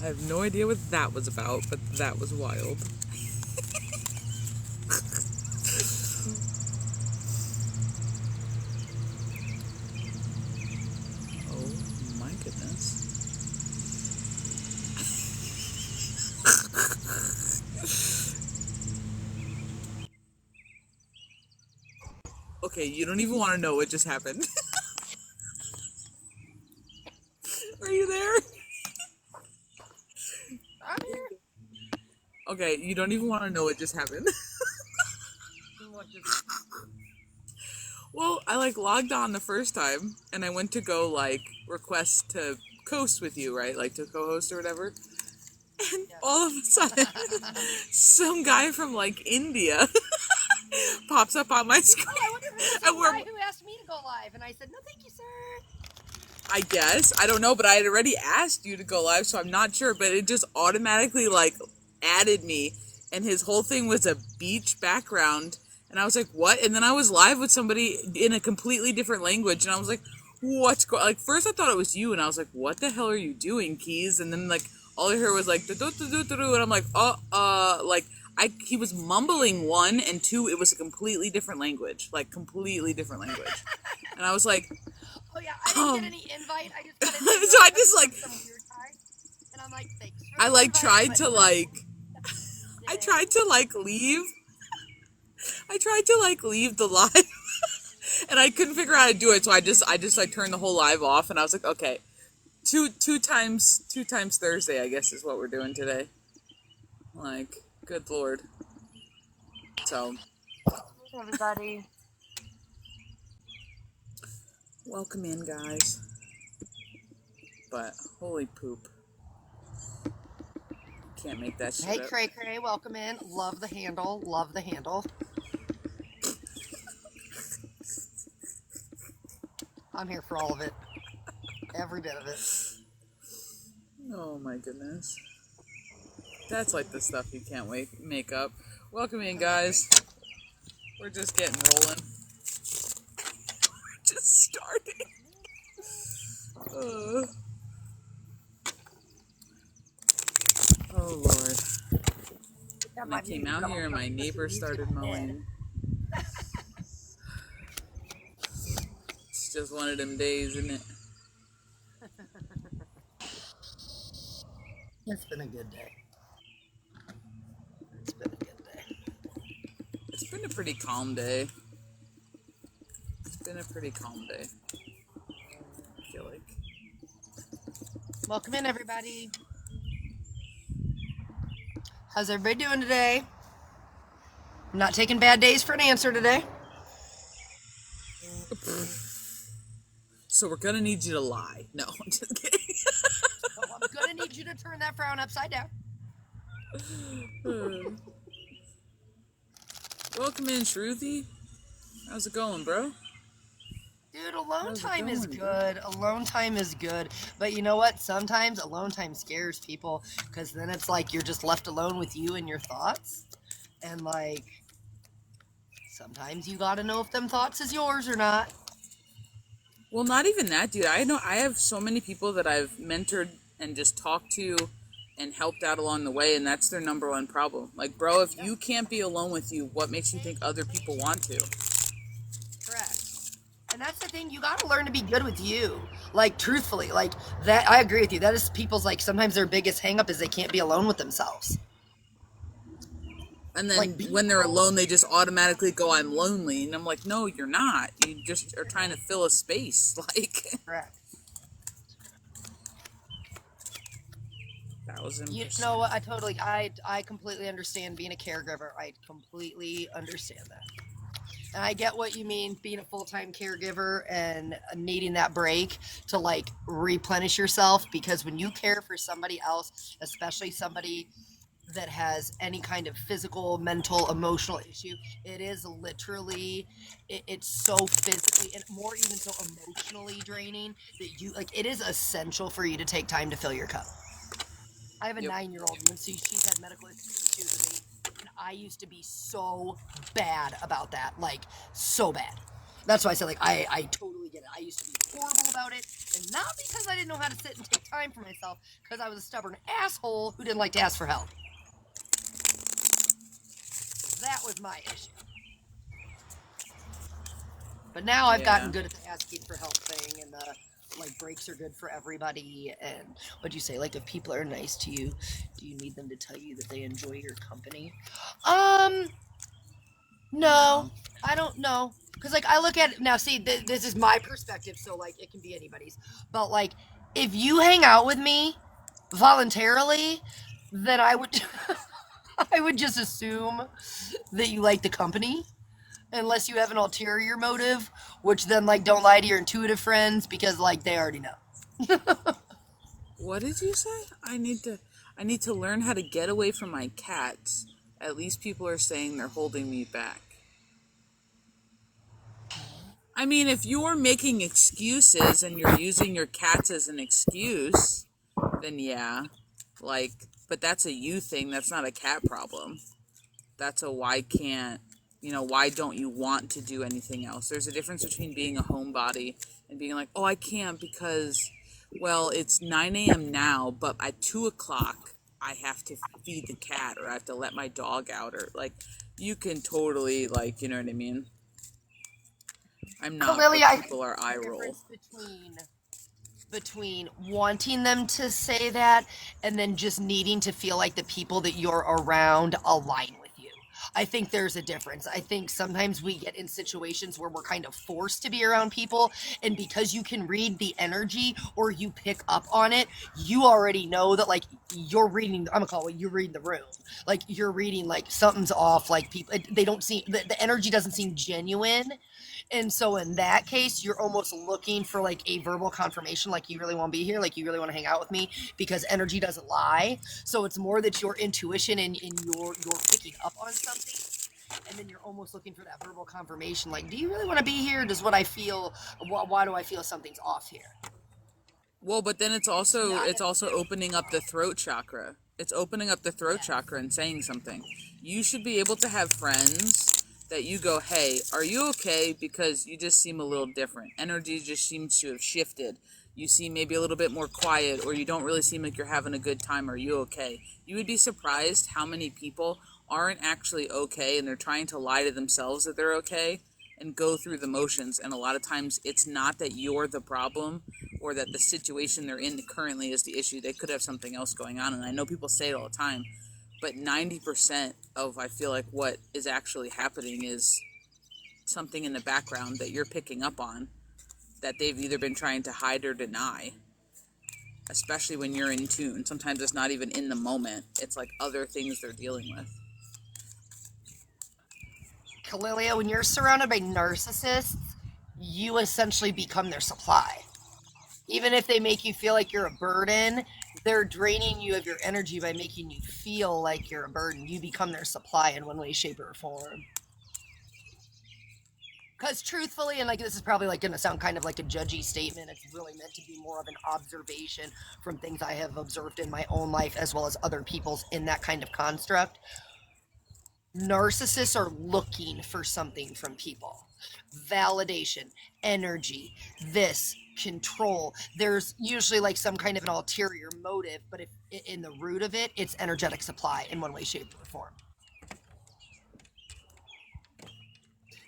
I have no idea what that was about, but that was wild. Oh my goodness. Okay, you don't even want to know what just happened. Are you there? I'm here. Okay, you don't even want to know what just happened. What just... Well, I logged on the first time and I went to go request to coast with you, right? Like to co-host or whatever. And all of a sudden, some guy from India pops up on my screen. Oh, I wonder if it was the guy who asked me to go live, and I said, no, thank you, sir. I guess. I don't know, but I had already asked you to go live, so I'm not sure, but it just automatically, added me, and his whole thing was a beach background, and I was like, what? And then I was live with somebody in a completely different language, and I was like, what's going... first I thought it was you, and I was like, what the hell are you doing, Keys? And then, all I heard was, and I'm like, he was mumbling one, and two, it was a completely different language. Completely different language. And I was like... Oh, yeah, I didn't get any invite. I just got an so I just, some weird time. And I'm like, thanks for I, the invite, tried to, I tried to, leave. I tried to, leave the live. And I couldn't figure out how to do it, so I just turned the whole live off, and I was like, okay. Two times Thursday, I guess, is what we're doing today. Good Lord. So. Hey, everybody. Welcome in, guys. But, holy poop. Can't make that shit Hey, up. Cray Cray, welcome in. Love the handle. Love the handle. I'm here for all of it. Every bit of it. Oh my goodness. That's the stuff you can't make up. Welcome in, guys. We're just getting rolling. We're just starting. Oh Lord. And I came out here and my neighbor started mowing. It's just one of them days, isn't it? It's been a good day. It's been a good day. It's been a pretty calm day. It's been a pretty calm day. I feel like. Welcome in, everybody. How's everybody doing today? I'm not taking bad days for an answer today. So we're gonna need you to lie. No, I'm just kidding. Oh, I'm gonna need you to turn that frown upside down. Welcome in, Shruthi. How's it going, bro? Dude, alone time is good. Alone time is good. But you know what? Sometimes alone time scares people because then it's you're just left alone with you and your thoughts. And sometimes you gotta know if them thoughts is yours or not. Well, not even that, dude. I know I have so many people that I've mentored and just talked to and helped out along the way, and that's their number one problem. Bro, if you can't be alone with you, what makes you think other people want to? Correct. And that's the thing, you gotta learn to be good with you. Truthfully, that, I agree with you. That is people's, sometimes their biggest hang up is they can't be alone with themselves. And then when they're alone, they just automatically go, I'm lonely. And I'm like, no, you're not. You just are trying to fill a space. Correct. 1000%. You know what? I completely understand being a caregiver. I completely understand that. And I get what you mean, being a full-time caregiver and needing that break to replenish yourself, because when you care for somebody else, especially somebody that has any kind of physical, mental, emotional issue, it is literally, it's so physically and more even so emotionally draining that you, it is essential for you to take time to fill your cup. I have a 9-year-old, and so she's had medical issues, and I used to be so bad about that, so bad. That's why I said, I totally get it. I used to be horrible about it, and not because I didn't know how to sit and take time for myself, because I was a stubborn asshole who didn't like to ask for help. That was my issue. But now I've gotten good at the asking for help thing, and the like breaks are good for everybody. And what'd you say? Like, if people are nice to you, do you need them to tell you that they enjoy your company? No, I don't know. Because, like, I look at it now, see, this is my perspective, so, like, it can be anybody's. But, like, if you hang out with me voluntarily, then I would, I would just assume that you like the company, unless you have an ulterior motive, which then, like, don't lie to your intuitive friends, because, like, they already know. What did you say? I need to learn how to get away from my cats. At least people are saying they're holding me back. I mean, if you're making excuses and you're using your cats as an excuse, then yeah. Like, but that's a you thing. That's not a cat problem. That's a why don't you want to do anything else? There's a difference between being a homebody and being like, oh, I can't because, well, it's 9 a.m. now, but at 2 o'clock, I have to feed the cat or I have to let my dog out, or like, you can totally, like, you know what I mean? I'm not, Clearly, but people are eye roll. Between wanting them to say that and then just needing to feel like the people that you're around align with you. I think there's a difference. I think sometimes we get in situations where we're kind of forced to be around people, and because you can read the energy or you pick up on it, you already know that, like, you're reading, I'm gonna call it, you're reading the room. Like, you're reading, like, something's off, like, people, they don't seem, the energy doesn't seem genuine. And so in that case, you're almost looking for, like, a verbal confirmation, like, you really want to be here, like, you really want to hang out with me, because energy doesn't lie. So it's more that your intuition and you're picking up on something, and then you're almost looking for that verbal confirmation, like, do you really want to be here? Does what I feel, why do I feel something's off here? Well, but then it's also opening up the throat chakra. It's opening up the throat chakra and saying something. You should be able to have friends that you go, hey, are you okay? Because you just seem a little different. Energy just seems to have shifted. You seem maybe a little bit more quiet, or you don't really seem like you're having a good time. Are you okay? You would be surprised how many people aren't actually okay, and they're trying to lie to themselves that they're okay and go through the motions. And a lot of times it's not that you're the problem or that the situation they're in currently is the issue. They could have something else going on. And I know people say it all the time, but 90% of, I feel like, what is actually happening is something in the background that you're picking up on that they've either been trying to hide or deny, especially when you're in tune. Sometimes it's not even in the moment. It's like other things they're dealing with. Kalilia, when you're surrounded by narcissists, you essentially become their supply. Even if they make you feel like you're a burden, they're draining you of your energy by making you feel like you're a burden. You become their supply in one way, shape, or form. Because truthfully, and like this is probably like going to sound kind of like a judgy statement, it's really meant to be more of an observation from things I have observed in my own life as well as other people's in that kind of construct. Narcissists are looking for something from people. Validation, energy, this, control. There's usually like some kind of an ulterior motive, but if in the root of it, it's energetic supply in one way, shape, or form.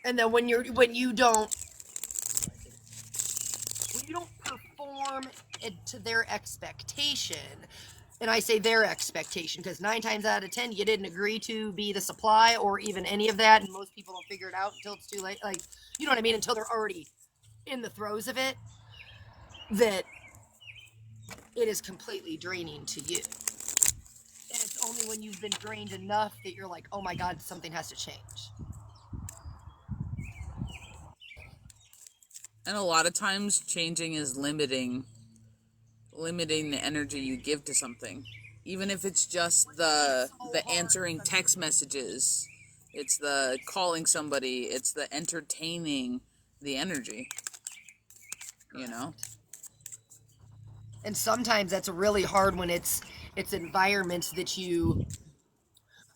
And then when you don't perform to their expectation, and I say their expectation because 9 times out of 10 you didn't agree to be the supply or even any of that, and most people don't figure it out until it's too late. Like, you know what I mean? Until they're already in the throes of it, that it is completely draining to you. And it's only when you've been drained enough that you're like, oh my God, something has to change. And a lot of times changing is limiting the energy you give to something. Even if it's just the answering text messages, it's the calling somebody, it's the entertaining the energy. You know? And sometimes that's really hard when it's environments that you,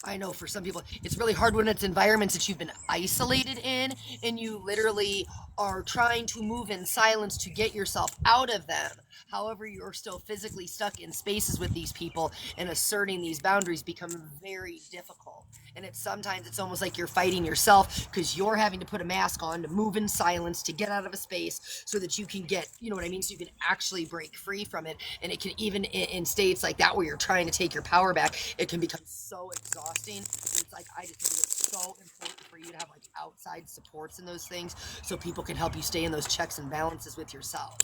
I know for some people, it's really hard when it's environments that you've been isolated in and you literally are trying to move in silence to get yourself out of them. However, you're still physically stuck in spaces with these people, and asserting these boundaries become very difficult. And sometimes it's almost like you're fighting yourself because you're having to put a mask on to move in silence to get out of a space so that you can get, you know what I mean? So you can actually break free from it. And it can even in states like that where you're trying to take your power back, it can become so exhausting. It's like, I just think it's so important for you to have like outside supports in those things so people can help you stay in those checks and balances with yourself.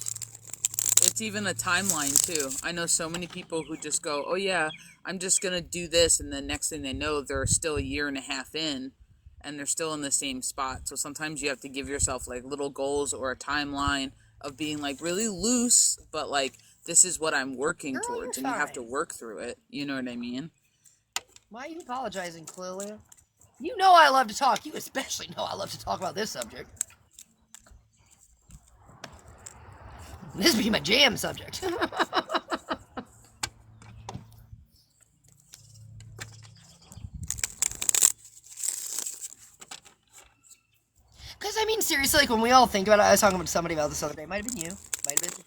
It's even a timeline too. I know so many people who just go, oh yeah, I'm just going to do this. And then next thing they know, they're still a year and a half in and they're still in the same spot. So sometimes you have to give yourself like little goals or a timeline of being like really loose, but like, this is what I'm working towards, and you have to work through it. You know what I mean? Why are you apologizing, Clelia? You know I love to talk. You especially know I love to talk about this subject. This be my jam subject. Because, I mean, seriously, like, when we all think about it, I was talking to somebody about this the other day. Might have been you. Might have been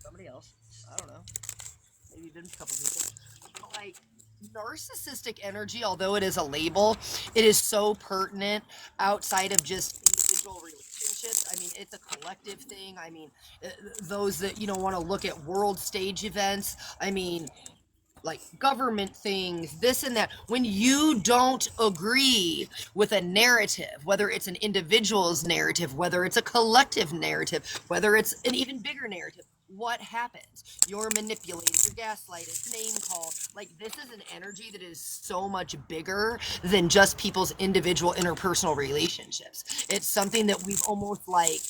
somebody else. I don't know. Maybe been a couple people. But, like, narcissistic energy, although it is a label, it is so pertinent outside of just individual relationships. I mean, it's a collective thing. I mean, those that, you know, want to look at world stage events. I mean, like government things, this and that. When you don't agree with a narrative, whether it's an individual's narrative, whether it's a collective narrative, whether it's an even bigger narrative, what happens? You're manipulated, you're gaslighted, name called. Like, this is an energy that is so much bigger than just people's individual interpersonal relationships. It's something that we've almost like,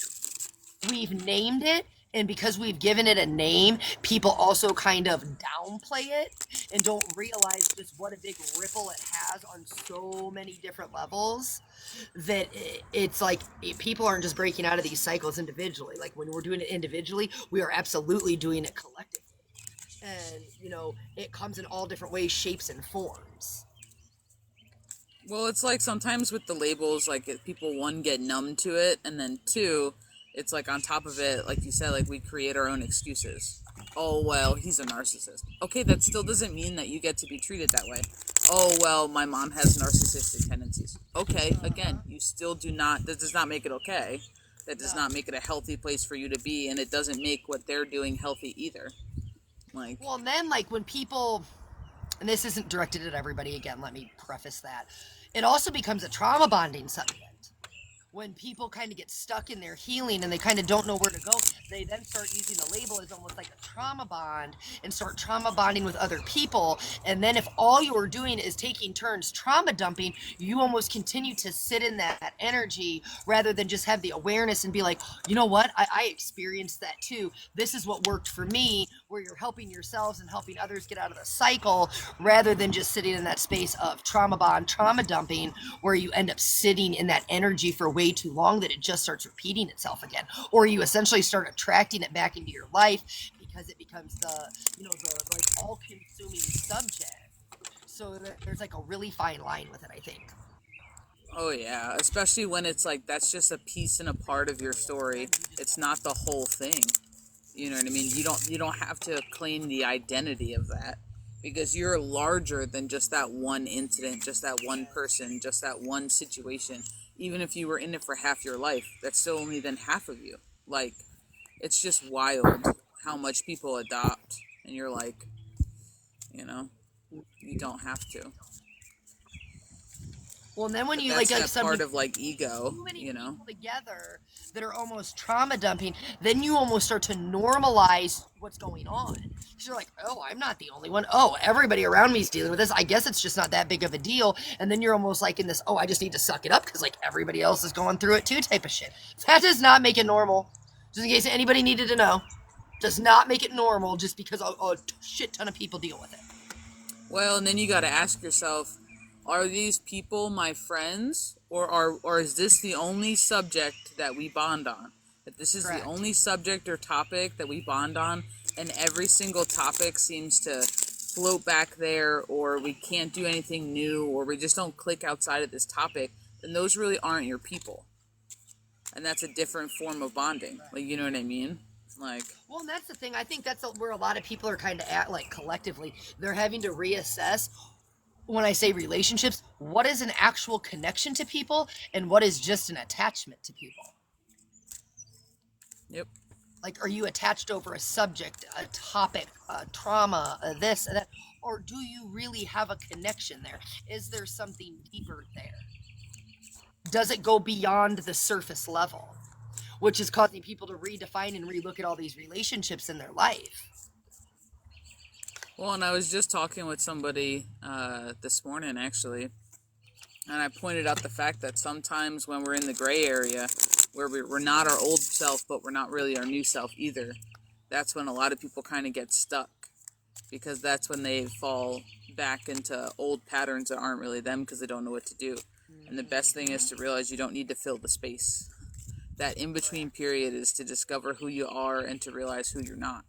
we've named it, and because we've given it a name, people also kind of downplay it and don't realize just what a big ripple it has on so many different levels, that it's like people aren't just breaking out of these cycles individually. Like, when we're doing it individually, we are absolutely doing it collectively. And, you know, it comes in all different ways, shapes, and forms. Well, it's like sometimes with the labels, like people, one, get numb to it, and then two, it's like on top of it, like you said, like we create our own excuses. Oh, well, he's a narcissist. Okay, that still doesn't mean that you get to be treated that way. Oh, well, my mom has narcissistic tendencies. Okay, again, you still do not, that does not make it okay. That does not make it a healthy place for you to be, and it doesn't make what they're doing healthy either. Like, well, and then, like, when people, and this isn't directed at everybody, again, let me preface that, it also becomes a trauma bonding subject. When people kind of get stuck in their healing and they kind of don't know where to go, they then start using the label as almost like a trauma bond and start trauma bonding with other people. And then if all you're doing is taking turns trauma dumping, you almost continue to sit in that energy rather than just have the awareness and be like, you know what, I experienced that too. This is what worked for me, where you're helping yourselves and helping others get out of the cycle rather than just sitting in that space of trauma bond, trauma dumping, where you end up sitting in that energy for way too long that it just starts repeating itself again, or you essentially start attracting it back into your life because it becomes the, you know, the like all-consuming subject. So there's like a really fine line with it, I think. oh yeah, especially when it's like that's just a piece and a part of your story. It's not the whole thing. You know what I mean? You don't have to claim the identity of that, because you're larger than just that one incident, just that one person, just that one situation. Even if you were in it for half your life, that's still only then half of you. Like, it's just wild how much people adopt, and you're like, you know, you don't have to. Well, and then when But you that's like that part of like ego, too many you know. people together that are almost trauma dumping, then you almost start to normalize what's going on. Because you're like, oh, I'm not the only one. Oh, everybody around me is dealing with this. I guess it's just not that big of a deal. And then you're almost like in this, oh, I just need to suck it up because like everybody else is going through it too type of shit. That does not make it normal. Just in case anybody needed to know. Does not make it normal just because a shit ton of people deal with it. Well, and then you got to ask yourself, are these people my friends, or is this the only subject that we bond on? If this is Correct. the only subject or topic that we bond on, and every single topic seems to float back there, or we can't do anything new, or we just don't click outside of this topic, then those really aren't your people. and that's a different form of bonding. Like, you know what I mean? Like, Well, and that's the thing. I think that's where a lot of people are kind of at, like collectively, they're having to reassess. When I say relationships, what is an actual connection to people and what is just an attachment to people? yep. Like, are you attached over a subject, a topic, a trauma, a this, and that? Or do you really have a connection there? Is there something deeper there? Does it go beyond the surface level? Which is causing people to redefine and relook at all these relationships in their life. Well, and I was just talking with somebody this morning, actually, and I pointed out the fact that sometimes when we're in the gray area, where we're not our old self, but we're not really our new self either, that's when a lot of people kind of get stuck, because that's when they fall back into old patterns that aren't really them because they don't know what to do. And the best thing is to realize you don't need to fill the space. That in-between period is to discover who you are and to realize who you're not.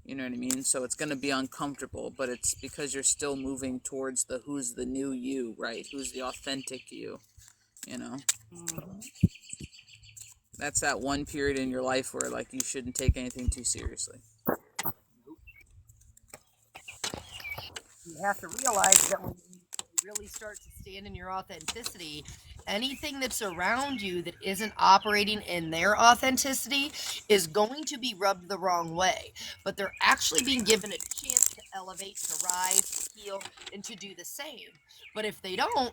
You know what I mean? So it's going to be uncomfortable, but it's because you're still moving towards the who's the new you, right? Who's the authentic you, you know? That's that one period in your life where, like, you shouldn't take anything too seriously. You have to realize that when you really start to stand in your authenticity, anything that's around you that isn't operating in their authenticity is going to be rubbed the wrong way. But they're actually being given a chance to elevate, to rise, to heal, and to do the same. But if they don't,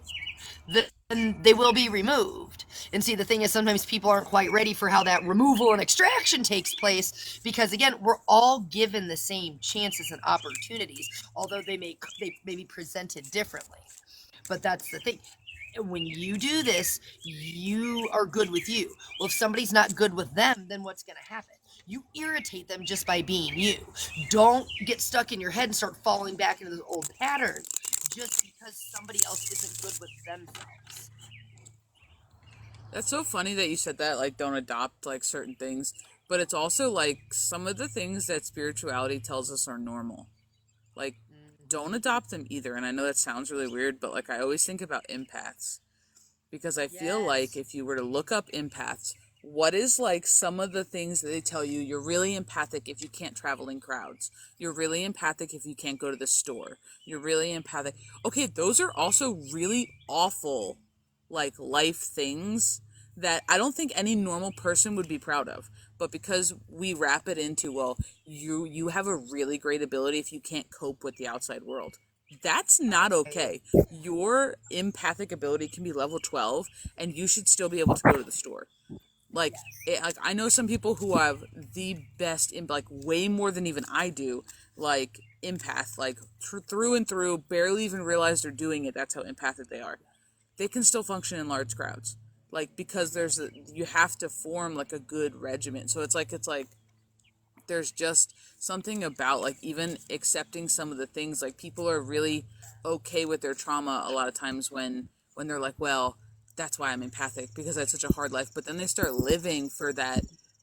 then they will be removed. And see, the thing is, sometimes people aren't quite ready for how that removal and extraction takes place, because again, we're all given the same chances and opportunities, although they may be presented differently. But that's the thing. When you do this, you are good with you. Well, if somebody's not good with them, then what's going to happen? You irritate them just by being you. Don't get stuck in your head and start falling back into those old patterns just because somebody else isn't good with themselves. That's so funny that you said that, like, don't adopt, like, certain things. But it's also, like, some of the things that spirituality tells us are normal. Like, don't adopt them either. And I know that sounds really weird, but, like, I always think about empaths. Because I feel like if you were to look up empaths, what is, like, some of the things that they tell you? You're really empathic if you can't travel in crowds. You're really empathic if you can't go to the store. You're really empathic. Okay, those are also really awful, like, life things that I don't think any normal person would be proud of. But because we wrap it into, well, you have a really great ability if you can't cope with the outside world. That's not okay. Your empathic ability can be level 12 and you should still be able to go to the store. Like, like, I know some people who have the best, like, way more than even I do, like, empath, like, through and through, barely even realize they're doing it. That's how empathic they are. They can still function in large crowds. Like, because you have to form, like, a good regiment. So it's like, there's just something about, like, even accepting some of the things, like, people are really okay with their trauma a lot of times when they're like, well, that's why I'm empathic, because I had such a hard life. But then they start living for that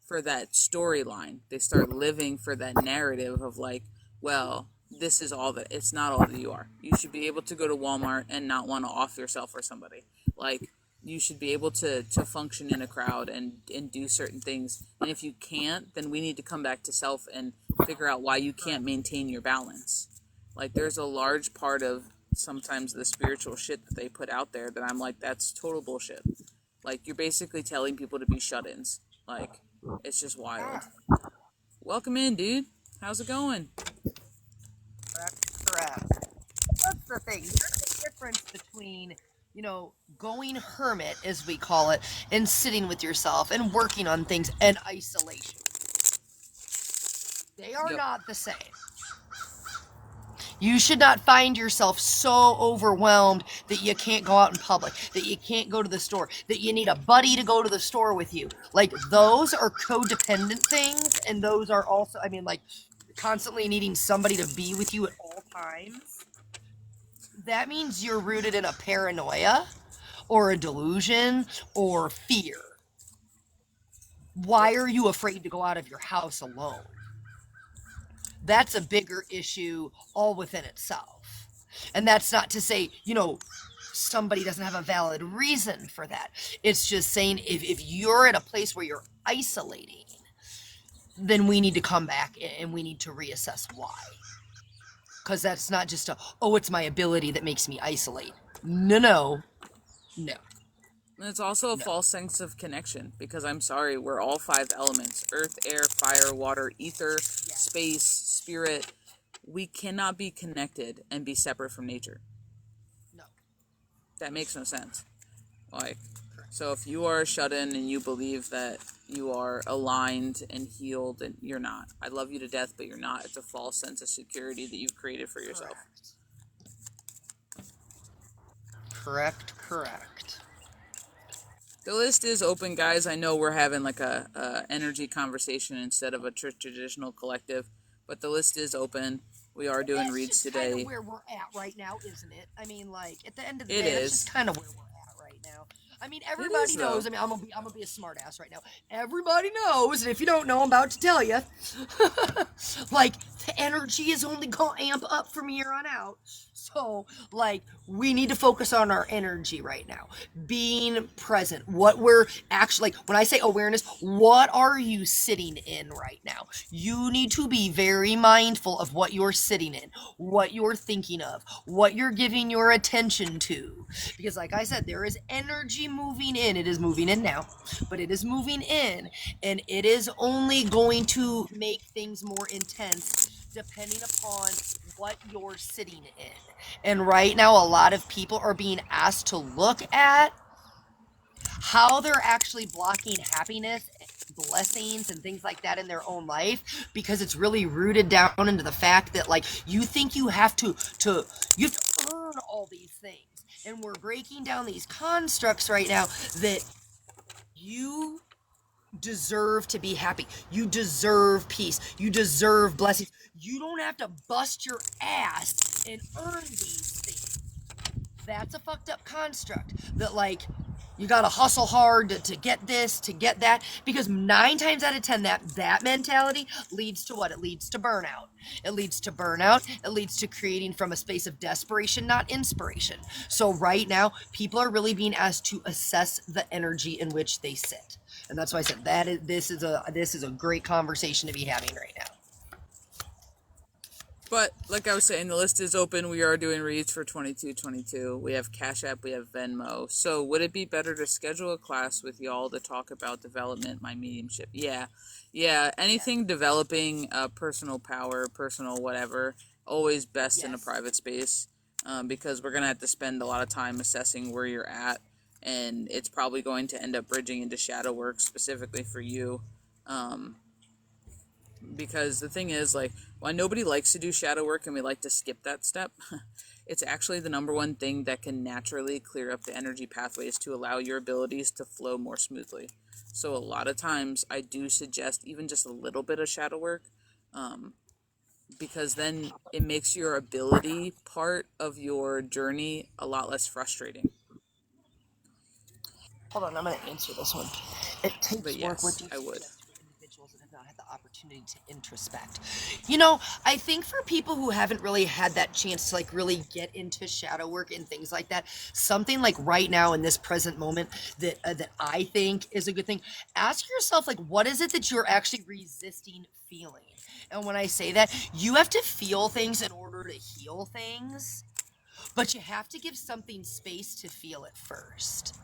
storyline. They start living for that narrative of, like, well, this is all that, it's not all that you are. You should be able to go to Walmart and not want to off yourself for somebody. Like, you should be able to function in a crowd and do certain things. And if you can't, then we need to come back to self and figure out why you can't maintain your balance. Like, there's a large part of sometimes the spiritual shit that they put out there that I'm like, that's total bullshit. Like, you're basically telling people to be shut-ins. Like, it's just wild. Welcome in, dude. How's it going? Correct. That's the thing. There's a difference between, going hermit, as we call it, and sitting with yourself and working on things and isolation. They are not the same. You should not find yourself so overwhelmed that you can't go out in public, that you can't go to the store, that you need a buddy to go to the store with you. Like, those are codependent things, and those are also, like, constantly needing somebody to be with you at all times. That means you're rooted in a paranoia or a delusion or fear. Why are you afraid to go out of your house alone? That's a bigger issue all within itself. And that's not to say, somebody doesn't have a valid reason for that. It's just saying if you're at a place where you're isolating, then we need to come back and we need to reassess why. Because that's not just oh, it's my ability that makes me isolate. No. And it's also a No. false sense of connection, because I'm sorry, we're all 5 elements: earth, air, fire, water, ether, space, spirit. We cannot be connected and be separate from nature. No. That makes no sense. Like, so if you are shut in and you believe that you are aligned and healed, and you're not. I love you to death, but you're not. It's a false sense of security that you've created for yourself. Correct. The list is open, guys. I know we're having like a energy conversation instead of a traditional collective, but the list is open. We are doing reads today. Kind of where we're at right now, isn't it? I mean, like at the end of the day, that's just kind of where we're at right now. I mean, everybody knows. I mean, I'm gonna be a smart ass right now. Everybody knows, and if you don't know, I'm about to tell you. Like, the energy is only gonna amp up from here on out. So, like, we need to focus on our energy right now. Being present. What we're actually, like, when I say awareness, what are you sitting in right now? You need to be very mindful of what you're sitting in, what you're thinking of, what you're giving your attention to. Because, like I said, there is energy moving in. It is moving in now, but it is moving in, and it is only going to make things more intense depending upon what you're sitting in. And right now, a lot of people are being asked to look at how they're actually blocking happiness, blessings, and things like that in their own life, because it's really rooted down into the fact that, like, you think you have to earn all these things. And we're breaking down these constructs right now that you deserve to be happy. You deserve peace. You deserve blessings. You don't have to bust your ass and earn these things. That's a fucked up construct that, like, you gotta hustle hard to get this, to get that, because 9 times out of 10 that mentality leads to what? It leads to burnout. It leads to burnout. It leads to creating from a space of desperation, not inspiration. So right now, people are really being asked to assess the energy in which they sit. And that's why I said this is a great conversation to be having right now. But like I was saying, the list is open. We are doing reads for 2222. We have Cash App, we have Venmo. So would it be better to schedule a class with y'all to talk about development, my mediumship? Yeah. Anything developing personal power, personal whatever, always best in a private space, because we're going to have to spend a lot of time assessing where you're at. And it's probably going to end up bridging into shadow work specifically for you. Because the thing is, like, while nobody likes to do shadow work and we like to skip that step, it's actually the number one thing that can naturally clear up the energy pathways to allow your abilities to flow more smoothly. So a lot of times I do suggest even just a little bit of shadow work, because then it makes your ability part of your journey a lot less frustrating. Hold on, I'm going to answer this one. It takes But work. What yes, do you I would. suggest for individuals that have not had the opportunity to introspect? You know, I think for people who haven't really had that chance to, like, really get into shadow work and things like that, something like right now in this present moment that I think is a good thing. Ask yourself, like, what is it that you're actually resisting feeling? And when I say that, you have to feel things in order to heal things, but you have to give something space to feel it first.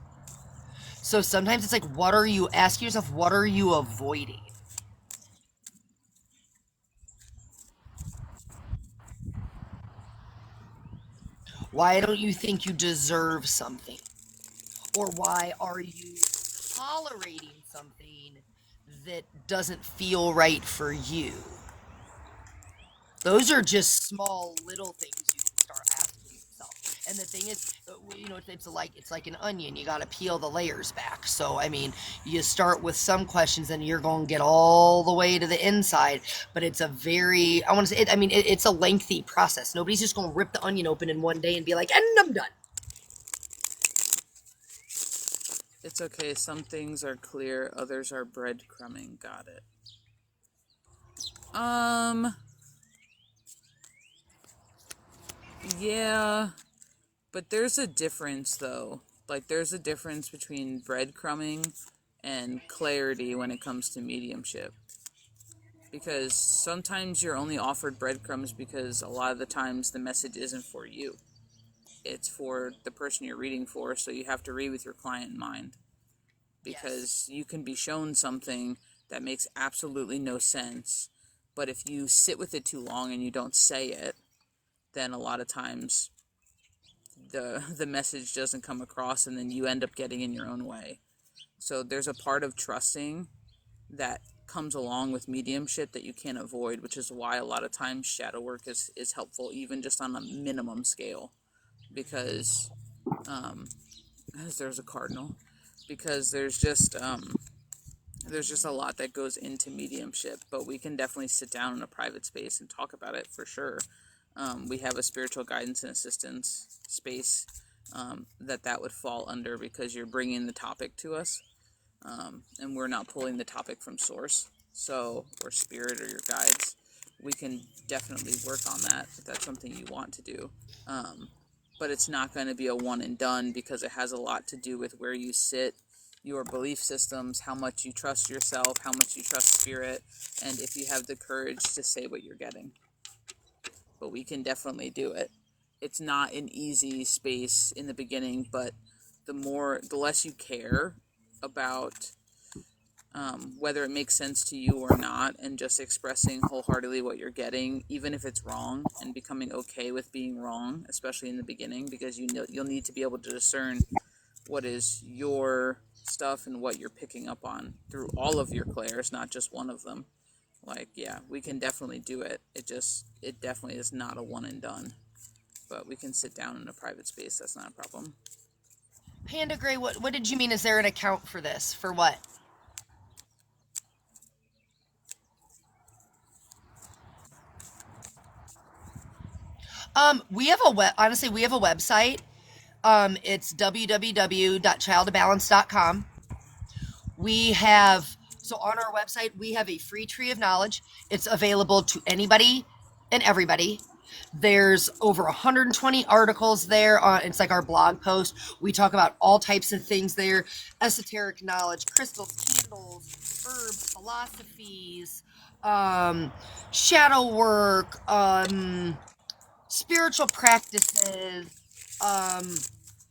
So sometimes it's like, ask yourself, what are you avoiding? Why don't you think you deserve something? Or why are you tolerating something that doesn't feel right for you? Those are just small little things you can start asking yourself. And the thing is, you know, it's like an onion. You got to peel the layers back. So, I mean, you start with some questions and you're going to get all the way to the inside. But it's a very, I want to say, it's a lengthy process. Nobody's just going to rip the onion open in one day and be like, and I'm done. It's okay. Some things are clear, others are breadcrumbing. Got it. Yeah, But there's a difference, though. Like, there's a difference between breadcrumbing and clarity when it comes to mediumship. Because sometimes you're only offered breadcrumbs because a lot of the times the message isn't for you. It's for the person you're reading for, so you have to read with your client in mind. Because you can be shown something that makes absolutely no sense, but if you sit with it too long and you don't say it, then a lot of times the message doesn't come across, and then you end up getting in your own way. So there's a part of trusting that comes along with mediumship that you can't avoid, which is why a lot of times shadow work is helpful, even just on a minimum scale, because there's a cardinal, because there's just a lot that goes into mediumship. But we can definitely sit down in a private space and talk about it for sure. We have a spiritual guidance and assistance space that would fall under, because you're bringing the topic to us, and we're not pulling the topic from source, or spirit or your guides. We can definitely work on that if that's something you want to do. But it's not going to be a one and done, because it has a lot to do with where you sit, your belief systems, how much you trust yourself, how much you trust spirit, and if you have the courage to say what you're getting. But we can definitely do it. It's not an easy space in the beginning, but the less you care about whether it makes sense to you or not, and just expressing wholeheartedly what you're getting, even if it's wrong, and becoming okay with being wrong, especially in the beginning, because you'll need to be able to discern what is your stuff and what you're picking up on through all of your clairs, not just one of them. Like, yeah, we can definitely do it. It definitely is not a one and done. But we can sit down in a private space. That's not a problem. Panda Gray, what did you mean? Is there an account for this? For what? We have honestly, we have a website. It's www.childofbalance.com. We have, so on our website, we have a free tree of knowledge. It's available to anybody and everybody. There's over 120 articles there. It's like our blog post. We talk about all types of things there: esoteric knowledge, crystals, candles, herbs, philosophies, shadow work, spiritual practices,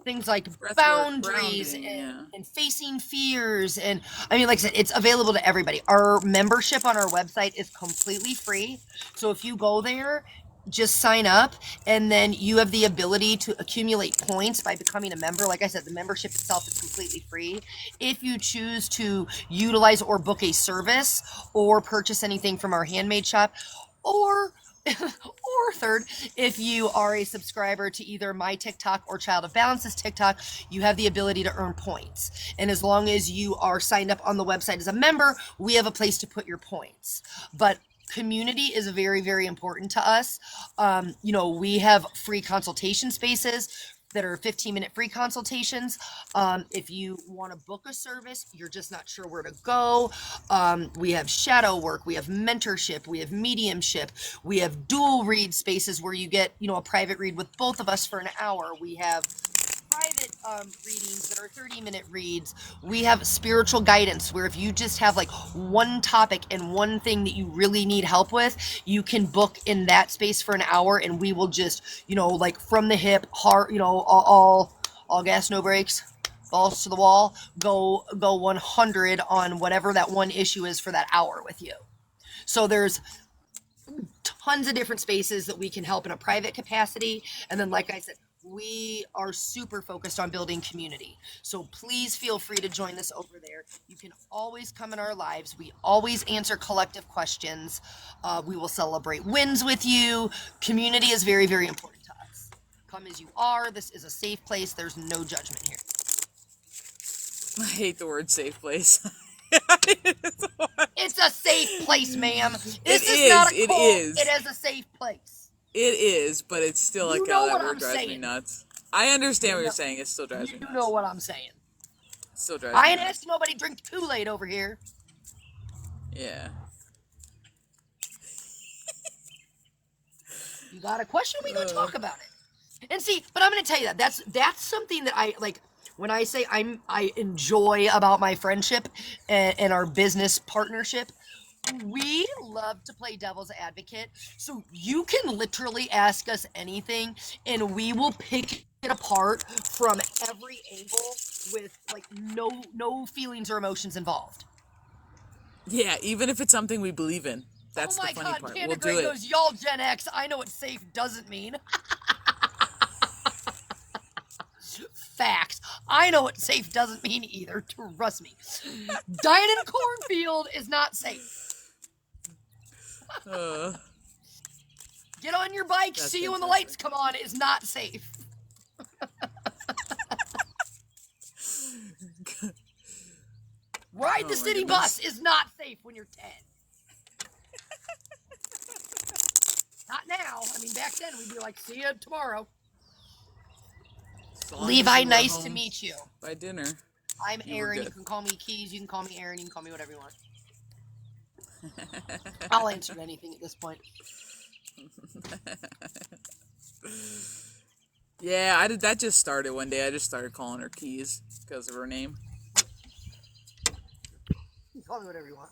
things like boundaries and facing fears. And I mean, like I said, it's available to everybody. Our membership on our website is completely free. So if you go there, just sign up, and then you have the ability to accumulate points by becoming a member. Like I said, the membership itself is completely free. If you choose to utilize or book a service or purchase anything from our handmade shop, or third, if you are a subscriber to either my TikTok or Child of Balance's TikTok, you have the ability to earn points. And as long as you are signed up on the website as a member, we have a place to put your points. But community is very, very important to us. We have free consultation spaces that are 15-minute free consultations. If you want to book a service, you're just not sure where to go. We have shadow work, we have mentorship, we have mediumship, we have dual read spaces where you get, a private read with both of us for an hour. We have private readings that are 30-minute reads. We have spiritual guidance where if you just have like one topic and one thing that you really need help with, you can book in that space for an hour, and we will just, like from the hip, heart, all gas, no brakes, balls to the wall, go 100 on whatever that one issue is for that hour with you. So there's tons of different spaces that we can help in a private capacity. And then, like I said, we are super focused on building community. So please feel free to join us over there. You can always come in our lives. We always answer collective questions. We will celebrate wins with you. Community is very, very important to us. Come as you are. This is a safe place. There's no judgment here. I hate the word safe place. It's a safe place, ma'am. It is. It is a safe place. It is, but it's still like how that word drives me nuts. I understand what you're saying. It still drives me nuts. You know what I'm saying. It still drives me nuts. I ain't asked nobody to drink Kool-Aid over here. Yeah. You got a question? We go talk about it. And see, but I'm going to tell you that that's something that I like when I say I enjoy about my friendship and our business partnership. We love to play devil's advocate. So you can literally ask us anything and we will pick it apart from every angle with like no feelings or emotions involved. Yeah, even if it's something we believe in. Oh That's the my funny god, part. Panda We'll do Greg it. goes, y'all Gen X, I know what safe doesn't mean. Facts. I know what safe doesn't mean either, trust me. Dying in a cornfield is not safe. Uh, Get on your bike, That's see you when the fantastic. lights come on is not safe. Ride Oh the my city goodness. bus is not safe when you're 10. Not now. I mean, back then we'd be like, see you tomorrow. As long as Levi, you were nice to home meet you. by dinner, I'm you were Erin. You good. can call me Keys. You can call me Erin. You can call me whatever you want. I'll answer anything at this point. Yeah, I did. That just started one day. I just started calling her Keys because of her name. You can call me whatever you want.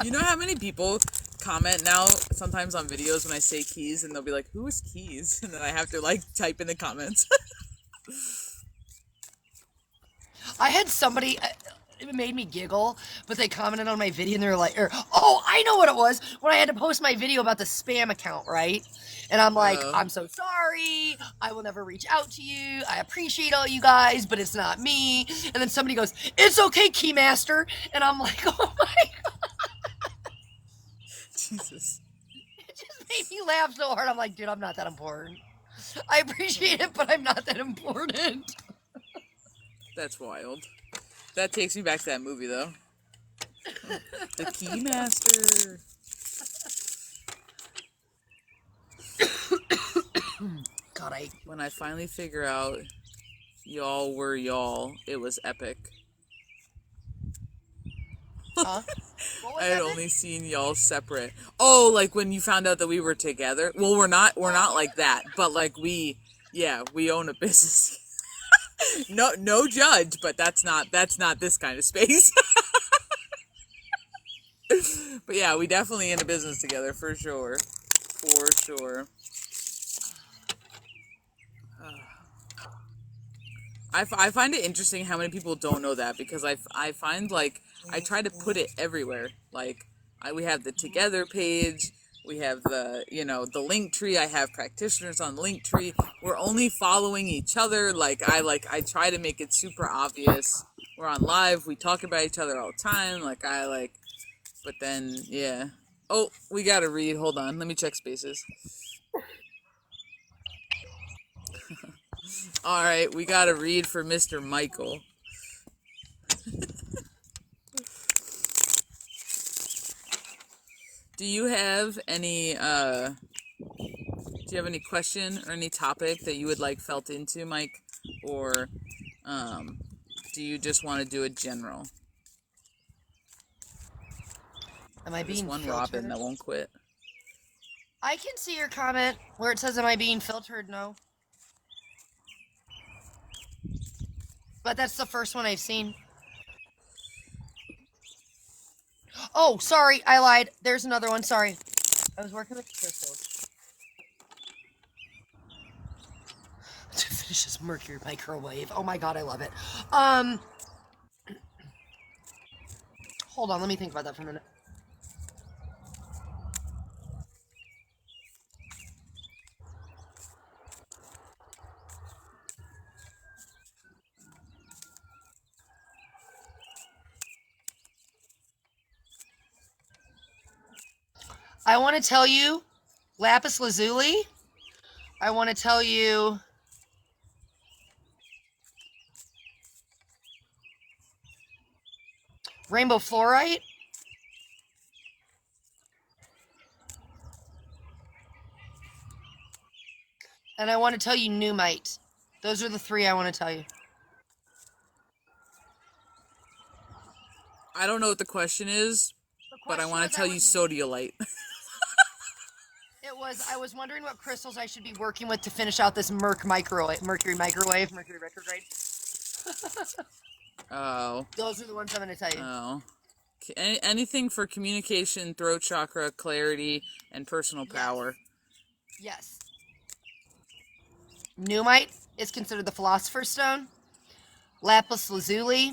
You know how many people comment now sometimes on videos when I say Keys and they'll be like, who is Keys? And then I have to like type in the comments. I had somebody, it made me giggle, but they commented on my video and they were like, oh, I know what it was. When I had to post my video about the spam account, right? And I'm like, I'm so sorry. I will never reach out to you. I appreciate all you guys, but it's not me. And then somebody goes, it's okay, Keymaster. And I'm like, oh my God. Jesus. It just made me laugh so hard. I'm like, dude, I'm not that important. I appreciate it, but I'm not that important. That's wild. That takes me back to that movie, though. The Keymaster. God, When I finally figure out y'all were y'all, it was epic. Huh? I had only seen y'all separate. Oh, like when you found out that we were together? Well, we're not like that, but like we own a business. No judge, but that's not this kind of space. But yeah, we definitely in a business together for sure. For sure. I find it interesting how many people don't know that because I find like I try to put it everywhere. Like we have the Together page, we have the the link tree. I have practitioners on link tree. We're only following each other. I try to make it super obvious. We're on live. We talk about each other all the time. But then yeah. Oh, we gotta read. Hold on, let me check spaces. All right, we gotta read for Mr. Michael. Do you have any question or any topic that you would like felt into, Mike? Or do you just want to do a general? Am I being one filtered? Robin that won't quit. I can see your comment where it says, am I being filtered? No. But that's the first one I've seen. Oh, sorry, I lied. There's another one, sorry. I was working with crystals. To finish this mercury microwave. Oh my god, I love it. Hold on, let me think about that for a minute. I want to tell you lapis lazuli. I want to tell you rainbow fluorite. And I want to tell you pneumite. Those are the three I want to tell you. I don't know what the question is, but I want to tell you sodiolite. It I was wondering what crystals I should be working with to finish out this Mercury retrograde. Oh. Those are the ones I'm going to tell you. Oh. Anything for communication, throat chakra, clarity, and personal power. Yes. Pneumite is considered the philosopher's stone. Lapis lazuli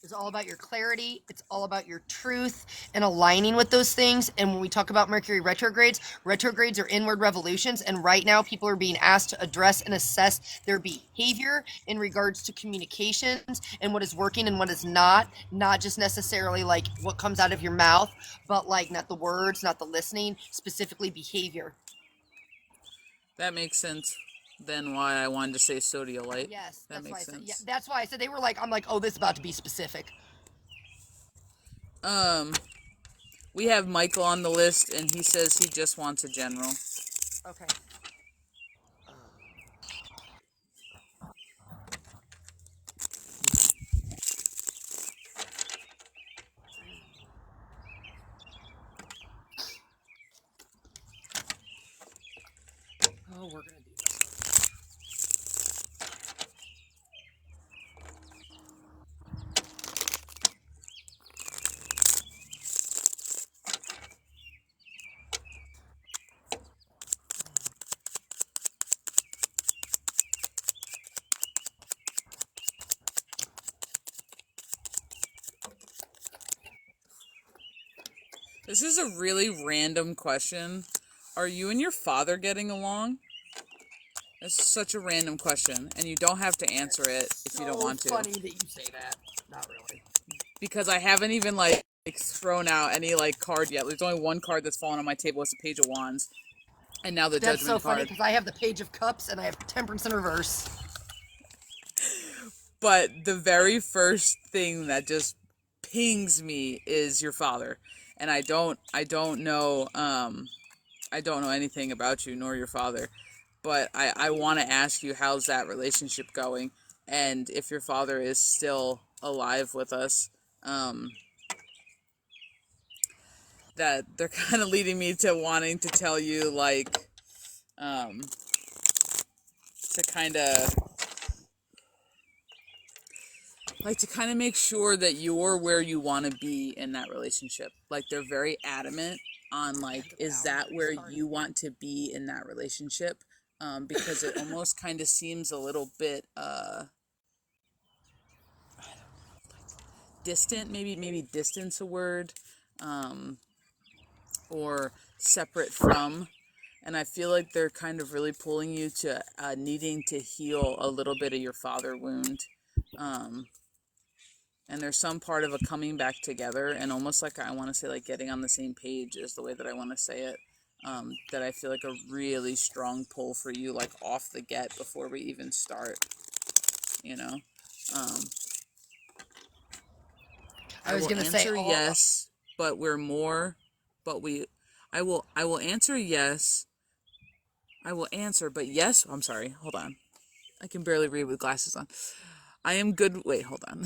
is all about your clarity. It's all about your truth and aligning with those things. And when we talk about Mercury retrogrades are inward revolutions. And right now, people are being asked to address and assess their behavior in regards to communications and what is working and what is not just necessarily like what comes out of your mouth, but like not the words, not the listening, specifically behavior. That makes sense. Then why I wanted to say sodiolite. Yes, that makes sense. Yeah, that's why I said they were like, I'm like, oh, this is about to be specific. We have Michael on the list, and he says he just wants a general. Okay. Oh, we're gonna do this. This is a really random question. Are you and your father getting along? It's such a random question, and you don't have to answer it if you don't want to. It's funny that you say that. Not really. Because I haven't even like thrown out any like card yet. There's only one card that's fallen on my table. It's the Page of Wands, and now the That's Judgment so funny card. because I have the Page of Cups and I have Temperance in reverse. But the very first thing that just pings me is your father, and I don't know anything about you nor your father, but I want to ask you, how's that relationship going, and if your father is still alive with us. That they're kind of leading me to wanting to tell you, like, to kind of make sure that you're where you want to be in that relationship. Like, they're very adamant on, like, is that where you want to be in that relationship? Because it almost kind of seems a little bit, distant, maybe distance a word, or separate from. And I feel like they're kind of really pulling you to needing to heal a little bit of your father wound. And there's some part of a coming back together, and almost like I want to say like getting on the same page is the way that I want to say it. That I feel like a really strong pull for you, like off the get before we even start. You know? I was gonna say yes, but we're more, but we. I will answer yes. I will answer, but yes. I'm sorry. Hold on. I can barely read with glasses on. I am good. Wait, hold on.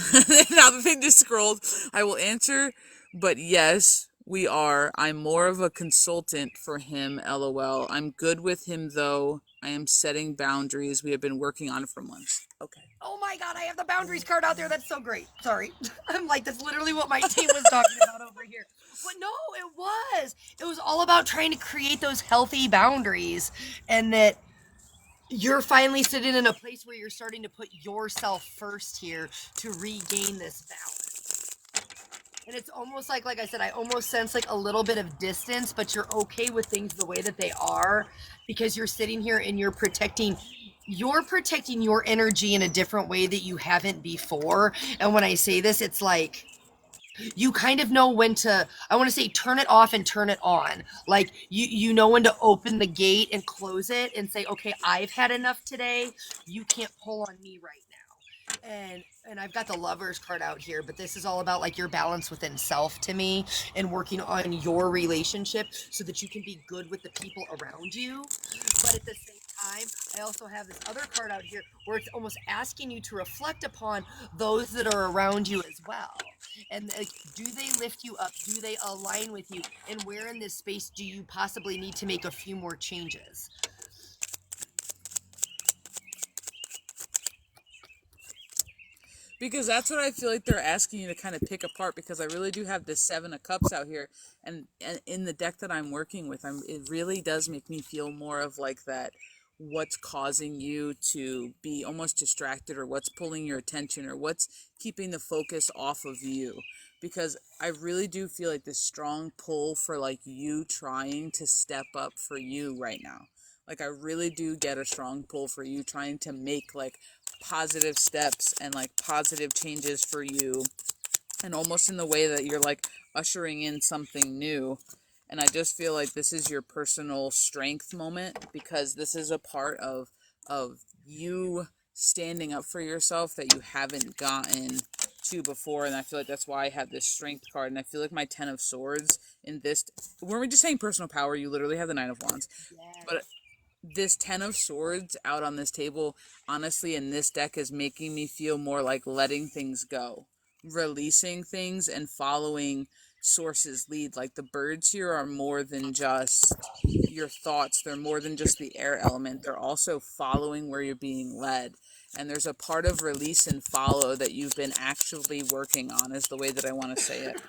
Now the thing just scrolled. I will answer, but yes, we are. I'm more of a consultant for him, LOL. I'm good with him, though. I am setting boundaries. We have been working on it for months. Okay. Oh my God, I have the boundaries card out there. That's so great. Sorry. I'm like, that's literally what my team was talking about over here. But no, it was. It was all about trying to create those healthy boundaries, and that you're finally sitting in a place where you're starting to put yourself first here to regain this balance. And it's almost like I said, I almost sense like a little bit of distance, but you're okay with things the way that they are because you're sitting here and you're protecting your energy in a different way that you haven't before. And when I say this, it's like you kind of know when to, I want to say, turn it off and turn it on. Like you know when to open the gate and close it and say, okay, I've had enough today. You can't pull on me right now. And I've got the Lovers card out here, but this is all about like your balance within self to me and working on your relationship so that you can be good with the people around you. But at the same time, I also have this other card out here where it's almost asking you to reflect upon those that are around you as well. And like, do they lift you up? Do they align with you? And where in this space do you possibly need to make a few more changes? Because that's what I feel like they're asking you to kind of pick apart, because I really do have this Seven of Cups out here, and in the deck that I'm working with, it really does make me feel more of like that, what's causing you to be almost distracted, or what's pulling your attention, or what's keeping the focus off of you. Because I really do feel like this strong pull for like you trying to step up for you right now. Like I really do get a strong pull for you trying to make like positive steps and like positive changes for you, and almost in the way that you're like ushering in something new. And I just feel like this is your personal strength moment, because this is a part of you standing up for yourself that you haven't gotten to before. And I feel like that's why I have this strength card. And I feel like my 10 of swords in this, when we're just saying personal power, you literally have the 9 of wands. Yes. But this 10 of swords out on this table, honestly, in this deck is making me feel more like letting things go, releasing things, and following sources lead. Like the birds here are more than just your thoughts. They're more than just the air element. They're also following where you're being led. And there's a part of release and follow that you've been actually working on, is the way that I want to say it.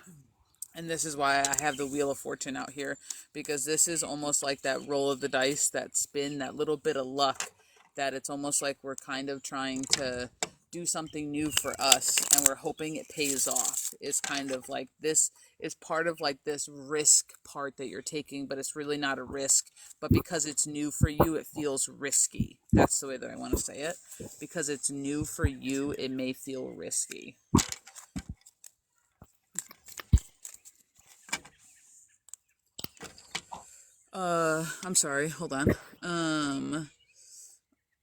And this is why I have the Wheel of Fortune out here, because this is almost like that roll of the dice, that spin, that little bit of luck, that it's almost like we're kind of trying to do something new for us, and we're hoping it pays off. It's kind of like, this is part of like this risk part that you're taking, but it's really not a risk. But because it's new for you, it feels risky. That's the way that I want to say it. Because it's new for you, it may feel risky. I'm sorry, hold on.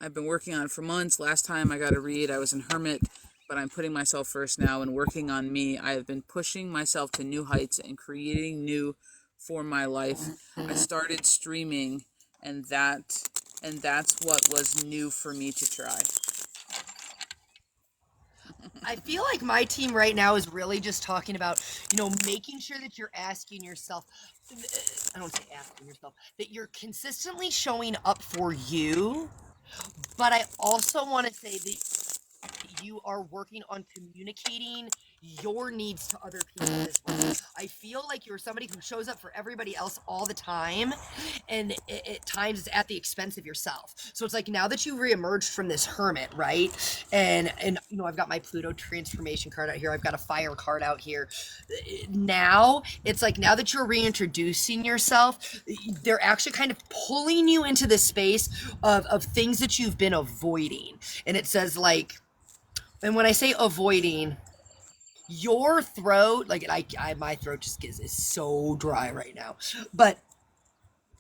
I've been working on it for months. Last time I got a read, I was in Hermit, but I'm putting myself first now and working on me. I have been pushing myself to new heights and creating new for my life. I started streaming, and that's what was new for me to try. I feel like my team right now is really just talking about, making sure that you're asking yourself, I don't say asking yourself, that you're consistently showing up for you. But I also want to say that you are working on communicating your needs to other people as well. I feel like you're somebody who shows up for everybody else all the time, and at times it's at the expense of yourself. So it's like, now that you reemerged from this hermit, right? And I've got my Pluto transformation card out here. I've got a fire card out here. Now it's like, now that you're reintroducing yourself, they're actually kind of pulling you into this space of things that you've been avoiding. And it says like, and when I say avoiding, your throat, like my throat just is so dry right now, but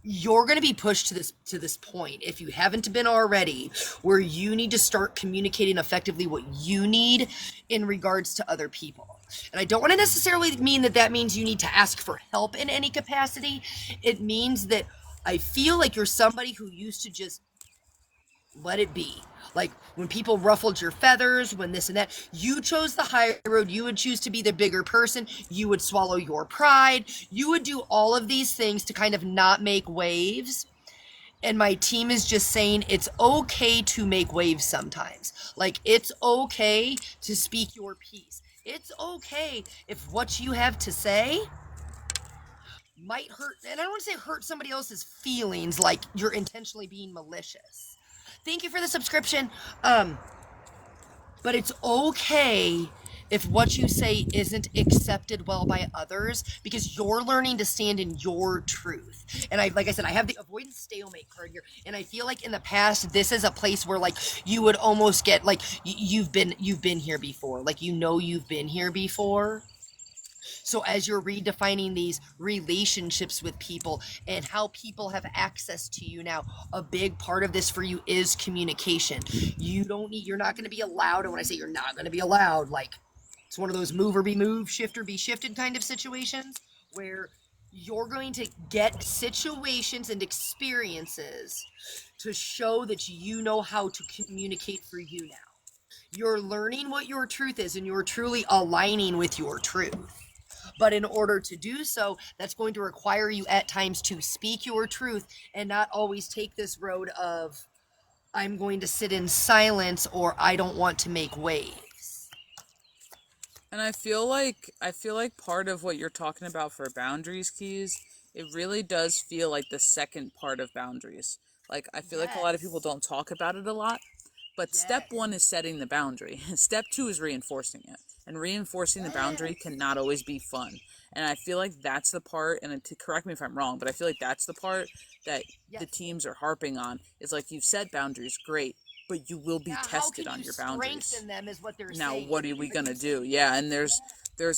you're going to be pushed to this point, if you haven't been already, where you need to start communicating effectively what you need in regards to other people. And I don't want to necessarily mean that means you need to ask for help in any capacity. It means that I feel like you're somebody who used to just let it be. Like when people ruffled your feathers, when this and that, you chose the higher road. You would choose to be the bigger person. You would swallow your pride. You would do all of these things to kind of not make waves. And my team is just saying it's okay to make waves sometimes. Like, it's okay to speak your piece. It's okay if what you have to say might hurt, and I don't want to say hurt somebody else's feelings, like you're intentionally being malicious. Thank you for the subscription. But it's okay if what you say isn't accepted well by others, because you're learning to stand in your truth. And like I said, I have the avoidance stalemate card here, and I feel like in the past this is a place where like you would almost get like you've been here before, like you've been here before. So as you're redefining these relationships with people and how people have access to you now, a big part of this for you is communication. You're not going to be allowed, and when I say you're not going to be allowed, like it's one of those move or be moved, shift or be shifted kind of situations, where you're going to get situations and experiences to show that you know how to communicate for you now. You're learning what your truth is, and you're truly aligning with your truth. But in order to do so, that's going to require you at times to speak your truth and not always take this road of, I'm going to sit in silence, or I don't want to make waves. And I feel like part of what you're talking about for boundaries, keys, it really does feel like the second part of boundaries. Like I feel like a lot of people Yes. don't talk about it a lot, but step Yes. 1 is setting the boundary. Step 2 is reinforcing it. And reinforcing the boundary Yes. cannot always be fun. And I feel like that's the part, and to correct me if I'm wrong, but I feel like that's the part that the Yes. teams are harping on. Is like, you've set boundaries, great, but you will be Now, how tested can on you your boundaries. strengthen them is what they're Now saying. what are we Are gonna you do? Yeah, and there's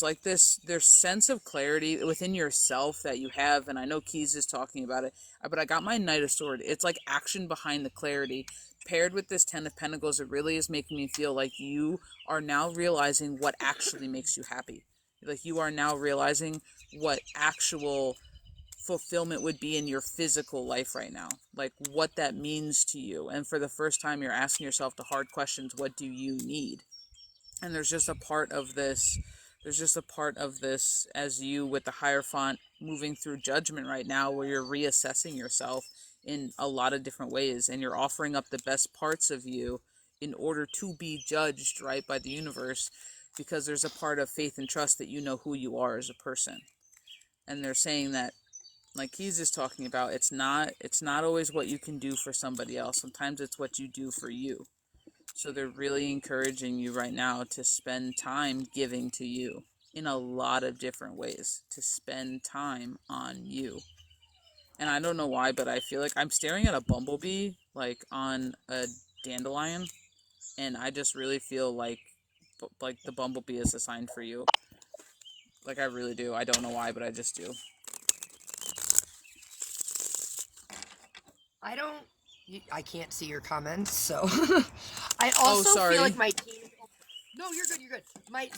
like there's sense of clarity within yourself that you have, and I know Keys is talking about it, but I got my Knight of Sword. It's like action behind the clarity paired with this 10 of Pentacles. It really is making me feel like you are now realizing what actually makes you happy. Like you are now realizing what actual fulfillment would be in your physical life right now, like what that means to you. And for the first time, you're asking yourself the hard questions: what do you need? And there's just a part of this as you with the Hierophant moving through judgment right now, where you're reassessing yourself in a lot of different ways, and you're offering up the best parts of you in order to be judged right by the universe, because there's a part of faith and trust that you know who you are as a person. And they're saying that, like he's just talking about, it's not always what you can do for somebody else. Sometimes it's what you do for you. So they're really encouraging you right now to spend time giving to you in a lot of different ways, to spend time on you. And I don't know why, but I feel like I'm staring at a bumblebee, like on a dandelion, and I just really feel like the bumblebee is assigned for you. Like I really do. I don't know why, but I just do. I don't. I can't see your comments, so I Oh, also feel sorry. like my team. No, you're good. You're good.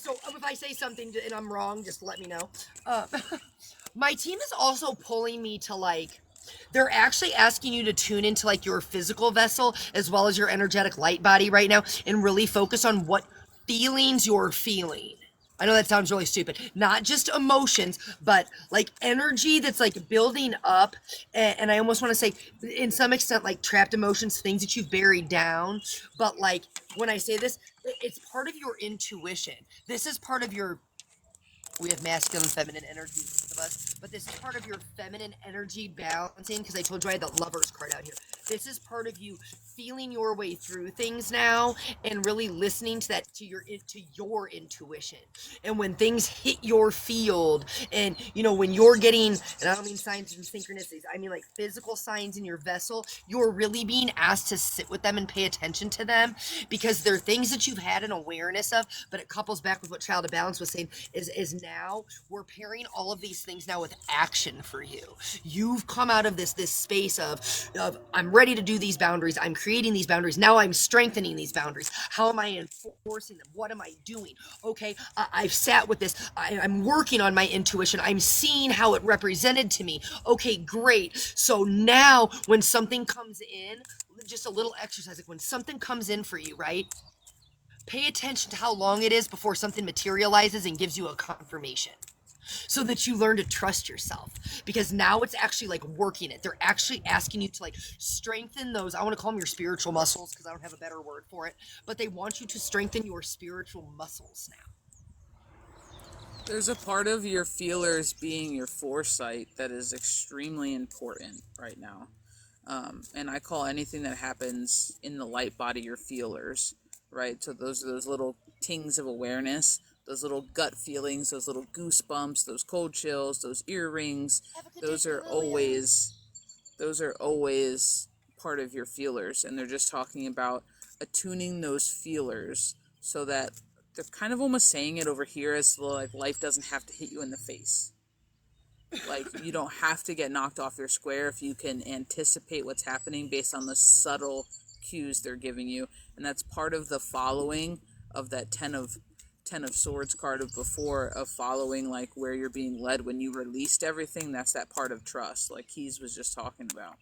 So if I say something and I'm wrong, just let me know. Uh, my team is also pulling me to like. They're actually asking you to tune into like your physical vessel as well as your energetic light body right now, and really focus on what feelings you're feeling. I know that sounds really stupid. Not just emotions, but like energy that's like building up. And I almost want to say, in some extent, like trapped emotions, things that you've buried down. But like when I say this, it's part of your intuition. This is part of your, we have masculine and feminine energy of us, but this is part of your feminine energy balancing, because I told you I had the Lovers card out here. This is part of you feeling your way through things now, and really listening to that, to your intuition. And when things hit your field, and when you're getting, and I don't mean signs and synchronicities, I mean like physical signs in your vessel, you're really being asked to sit with them and pay attention to them, because they're things that you've had an awareness of. But it couples back with what Child of Balance was saying, is now we're pairing all of these things now with action for you. You've come out of this space of I'm ready to do these boundaries. I'm creating these boundaries. Now I'm strengthening these boundaries. How am I enforcing them? What am I doing? Okay, I've sat with this. I'm working on my intuition. I'm seeing how it represented to me. Okay, great. So now when something comes in, just a little exercise, like when something comes in for you, right? Pay attention to how long it is before something materializes and gives you a confirmation, so that you learn to trust yourself, because now it's actually like working it. They're actually asking you to like strengthen those, I want to call them your spiritual muscles, because I don't have a better word for it, but they want you to strengthen your spiritual muscles now. There's a part of your feelers being your foresight that is extremely important right now. And I call anything that happens in the light body your feelers, right? So those are those little tings of awareness, those little gut feelings, those little goosebumps, those cold chills, those earrings. Those are always those are always part of your feelers, and they're just talking about attuning those feelers so that they're kind of almost saying it over here as like life doesn't have to hit you in the face. Like you don't have to get knocked off your square if you can anticipate what's happening based on the subtle cues they're giving you. And that's part of the following of that 10 of swords card of before, of following like where you're being led when you released everything. That's that part of trust like Keys was just talking about.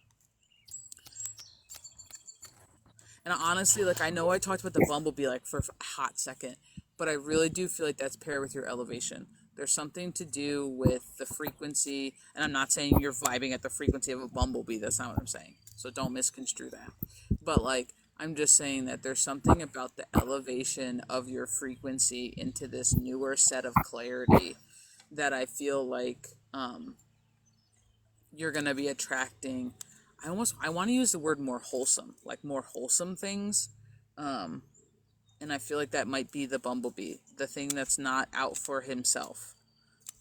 And honestly, like, I know I talked about the bumblebee, like, for a hot second, but I really do feel like that's paired with your elevation. There's something to do with the frequency, and I'm not saying you're vibing at the frequency of a bumblebee. That's not what I'm saying. So don't misconstrue that. But, like, I'm just saying that there's something about the elevation of your frequency into this newer set of clarity that I feel like you're going to be attracting. I want to use the word more wholesome, like more wholesome things. Um, and I feel like that might be the bumblebee, the thing that's not out for himself,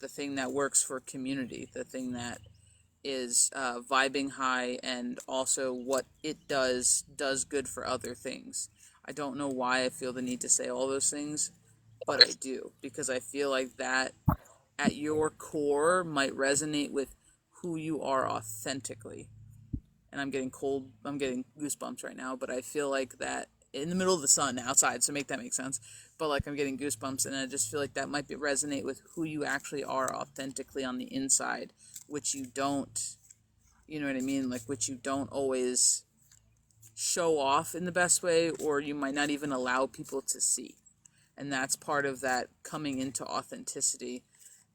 the thing that works for community, the thing that is vibing high, and also what it does good for other things. I don't know why I feel the need to say all those things, but I do, because I feel like that at your core might resonate with who you are authentically. And I'm getting goosebumps right now, but I feel like that in the middle of the sun outside, so make that make sense. But like, I'm getting goosebumps, and I just feel like that might resonate with who you actually are authentically on the inside, which you don't, you know what I mean? Like, which you don't always show off in the best way, or you might not even allow people to see. And that's part of that coming into authenticity.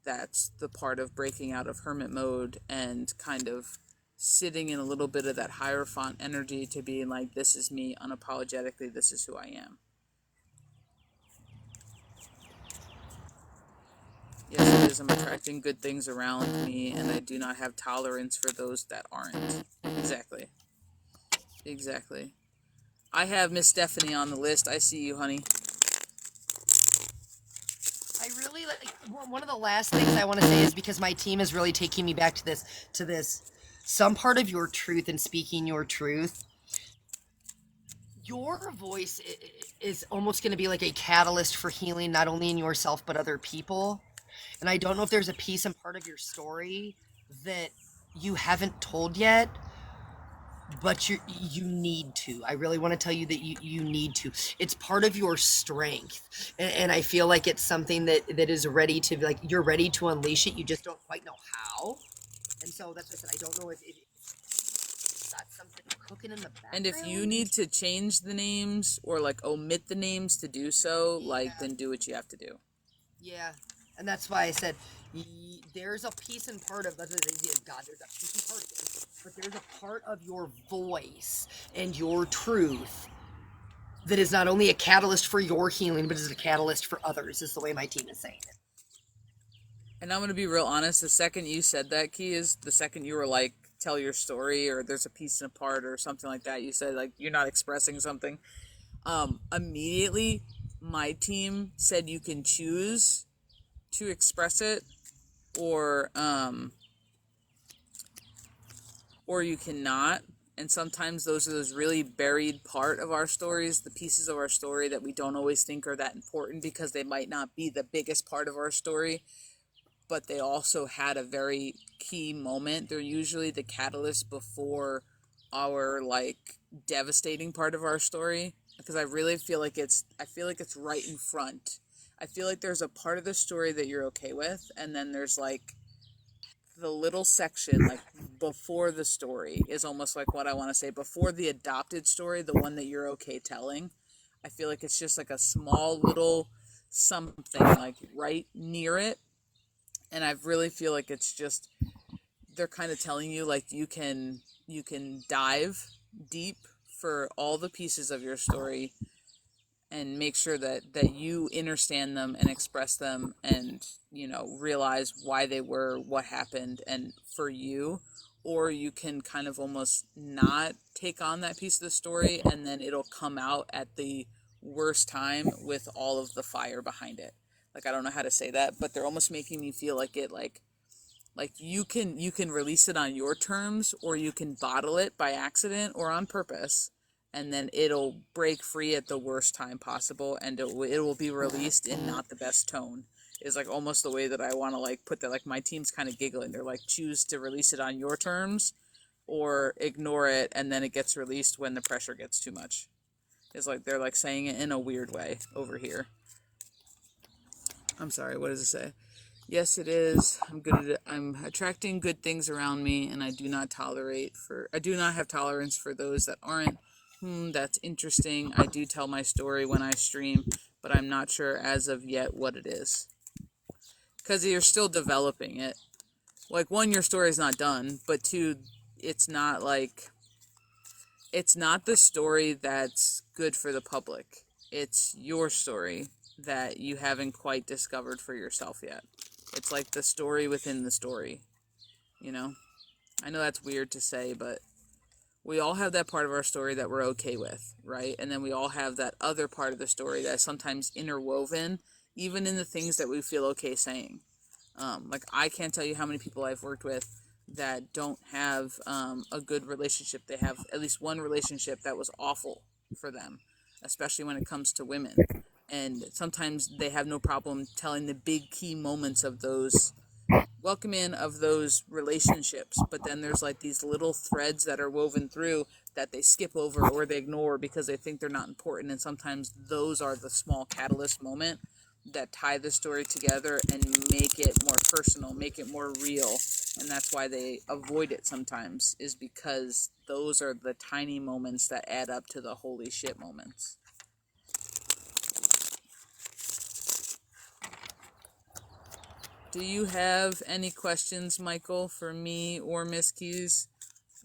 That's the part of breaking out of hermit mode and kind of sitting in a little bit of that Hierophant energy to being like, this is me unapologetically, this is who I am. Yes, it is. I'm attracting good things around me, and I do not have tolerance for those that aren't. Exactly. Exactly. I have Miss Stephanie on the list. I see you, honey. I really like, one of the last things I want to say is, because my team is really taking me back to this some part of your truth and speaking your truth. Your voice is almost going to be like a catalyst for healing, not only in yourself but other people. And I don't know if there's a piece and part of your story that you haven't told yet, but you need to. I really want to tell you that you need to. It's part of your strength, and I feel like it's something that is ready to be, like, you're ready to unleash it. You just don't quite know how, and so that's what I said. I don't know if that's something cooking in the background. And if you need to change the names or like omit the names to do so, like, then do what you have to do. Yeah, and that's why I said there's a piece and part of God. There's a piece and part of it, but there's a part of your voice and your truth that is not only a catalyst for your healing, but is a catalyst for others. Is the way my team is saying it. And I'm going to be real honest. The second you said that, Key, is the second you were like, tell your story, or there's a piece and a part or something like that. You said like you're not expressing something. Immediately, my team said you can choose to express it, or you cannot. And sometimes those are those really buried part of our stories, the pieces of our story that we don't always think are that important, because they might not be the biggest part of our story, but they also had a very key moment. They're usually the catalyst before our like devastating part of our story, because I really feel like it's right in front. I feel like there's a part of the story that you're okay with, and then there's like the little section like before the story is almost like what I want to say, before the adopted story, the one that you're okay telling. I feel like it's just like a small little something like right near it. And I really feel like it's just, they're kind of telling you like you can dive deep for all the pieces of your story and make sure that you understand them and express them, and realize why they were, what happened, and for you. Or you can kind of almost not take on that piece of the story, and then it'll come out at the worst time with all of the fire behind it. Like, I don't know how to say that, but they're almost making me feel like it like you can release it on your terms, or you can bottle it by accident or on purpose, and then it'll break free at the worst time possible, and it will be released in not the best tone, is like almost the way that I want to like put that. Like, my team's kind of giggling. They're like, choose to release it on your terms or ignore it, and then it gets released when the pressure gets too much. It's like they're like saying it in a weird way over here. I'm sorry, what does it say? Yes, it is. I'm attracting good things around me, and I do not have tolerance for those that aren't. That's interesting. I do tell my story when I stream, but I'm not sure as of yet what it is. Because you're still developing it. Like, one, your story's not done, but two, it's not the story that's good for the public. It's your story that you haven't quite discovered for yourself yet. It's like the story within the story, you know? I know that's weird to say, but we all have that part of our story that we're okay with, right? And then we all have that other part of the story that's sometimes interwoven, even in the things that we feel okay saying. Like, I can't tell you how many people I've worked with that don't have a good relationship. They have at least one relationship that was awful for them, especially when it comes to women. And sometimes they have no problem telling the big key moments of those of those relationships, but then there's like these little threads that are woven through that they skip over or they ignore because they think they're not important, and sometimes those are the small catalyst moment that tie the story together and make it more personal, make it more real. And that's why they avoid it sometimes, is because those are the tiny moments that add up to the holy shit moments. Do you have any questions, Michael, for me or Miss Keys?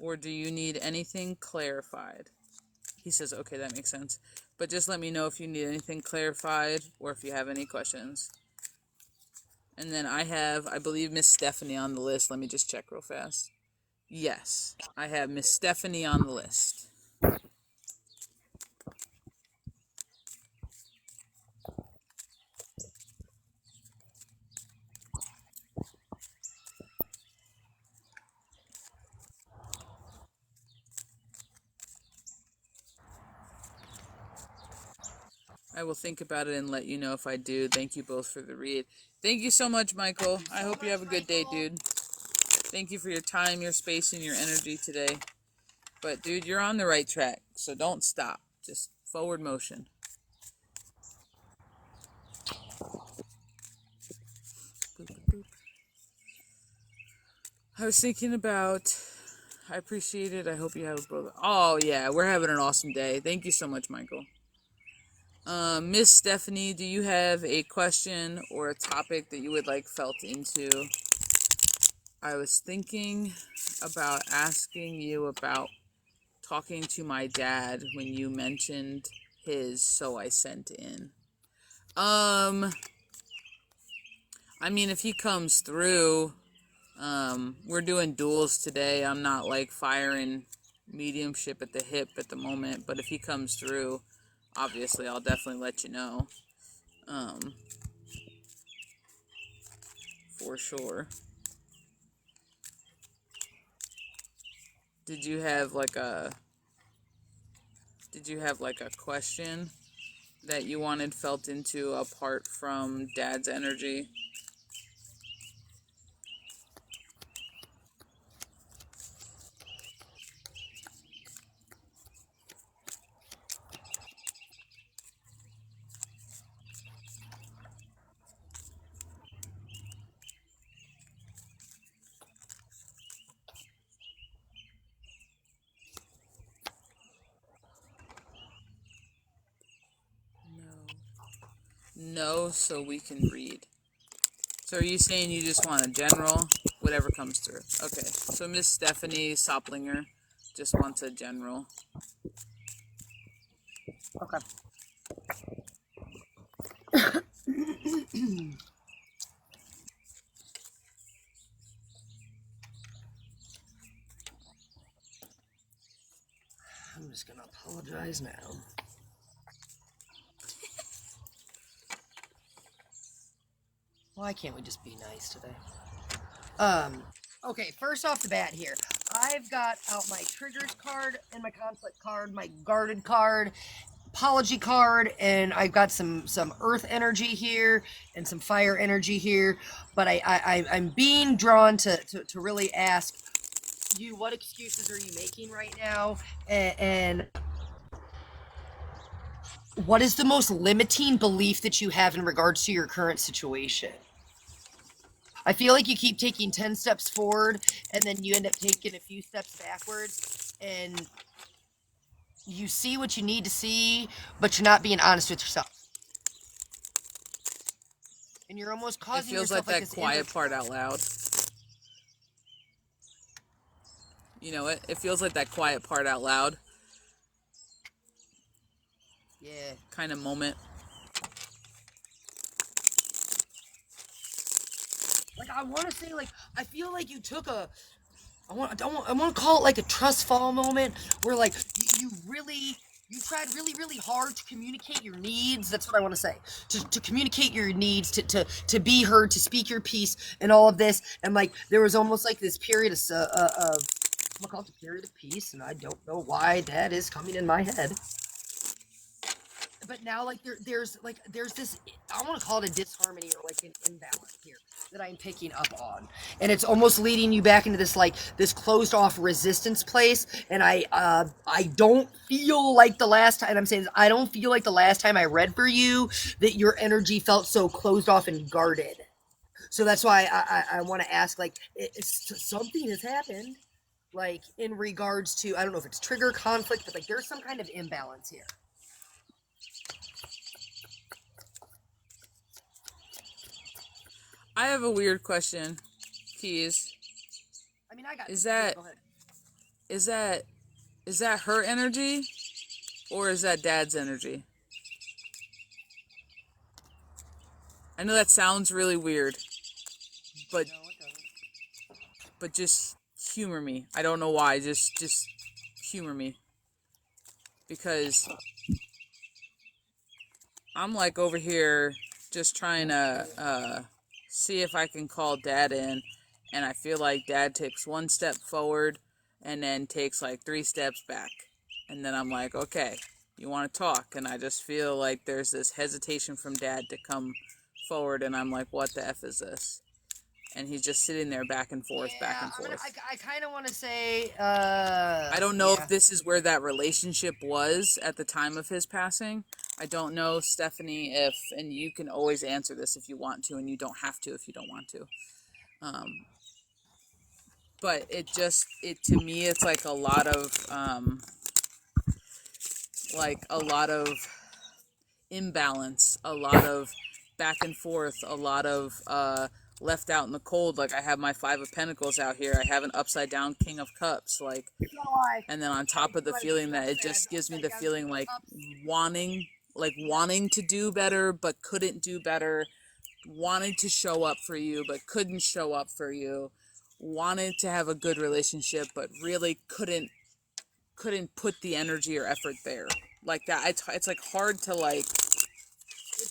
Or do you need anything clarified? He says, okay, that makes sense. But just let me know if you need anything clarified or if you have any questions. And then I have, I believe, Miss Stephanie on the list. Let me just check real fast. Yes, I have Miss Stephanie on the list. I will think about it and let you know if I do. Thank you both for the read. Thank you so much, Michael. I hope you have a good day, dude. Thank you for your time, your space, and your energy today. But, dude, you're on the right track, so don't stop. Just forward motion. Boop, boop, boop. I was thinking about... I appreciate it. I hope you have both. Oh, yeah, we're having an awesome day. Thank you so much, Michael. Miss Stephanie, do you have a question or a topic that you would like felt into? I was thinking about asking you about talking to my dad when you mentioned his, so I sent in. I mean, if he comes through, we're doing duels today. I'm not like firing mediumship at the hip at the moment, but if he comes through, obviously I'll definitely let you know. For sure. Did you have like a question that you wanted felt into apart from Dad's energy? No, so we can read. So are you saying you just want a general? Whatever comes through. Okay, so Miss Stephanie Soplinger just wants a general. Okay. I'm just gonna apologize now. Why can't we just be nice today? Okay, first off the bat here, I've got out my triggers card and my conflict card, my guarded card, apology card, and I've got some earth energy here and some fire energy here, but I'm being drawn to really ask you, what excuses are you making right now, and what is the most limiting belief that you have in regards to your current situation? I feel like you keep taking 10 steps forward and then you end up taking a few steps backwards, and you see what you need to see, but you're not being honest with yourself. And you're almost It causing feels like yourself like that this inner quiet part out loud. You know it? It feels like that quiet part out loud yeah. kind of moment. Like I want to say, like I feel like you took a, I want to call it like a trust fall moment where like you tried really hard to communicate your needs. That's what I want to say. To communicate your needs, to be heard, to speak your piece, and all of this. And like there was almost like this period of I'm gonna call it a period of peace, and I don't know why that is coming in my head. But now like there's this, I want to call it a disharmony or like an imbalance here that I'm picking up on, and it's almost leading you back into this like this closed off resistance place. And I don't feel like the last time, and I'm saying this, I don't feel like the last time I read for you that your energy felt so closed off and guarded. So that's why I want to ask, like, something has happened, like in regards to, I don't know if it's trigger conflict, but like there's some kind of imbalance here. I have a weird question, Keys. I mean, I got. Is Yeah, that go ahead. is that is that her energy or is that Dad's energy? I know that sounds really weird, but No, it doesn't. just humor me. I don't know why. Just humor me because I'm like over here just trying to see if I can call Dad in, and I feel like Dad takes one step forward and then takes like 3 steps back. And then I'm like, okay, you want to talk? And I just feel like there's this hesitation from Dad to come forward, and I'm like, what the F is this? And he's just sitting there back and forth, back Yeah, and forth. I kind of want to say, I don't know if yeah. this is where that relationship was at the time of his passing. I don't know, Stephanie, if, and you can always answer this if you want to, and you don't have to if you don't want to. But to me, it's like a lot of imbalance, a lot of back and forth, a lot of left out in the cold. Like I have my 5 of Pentacles out here. I have an upside down King of Cups. Like, and then on top of the feeling that it just gives me the feeling like wanting to do better but couldn't do better, wanted to show up for you but couldn't show up for you, wanted to have a good relationship but really couldn't put the energy or effort there. Like that, it's like hard to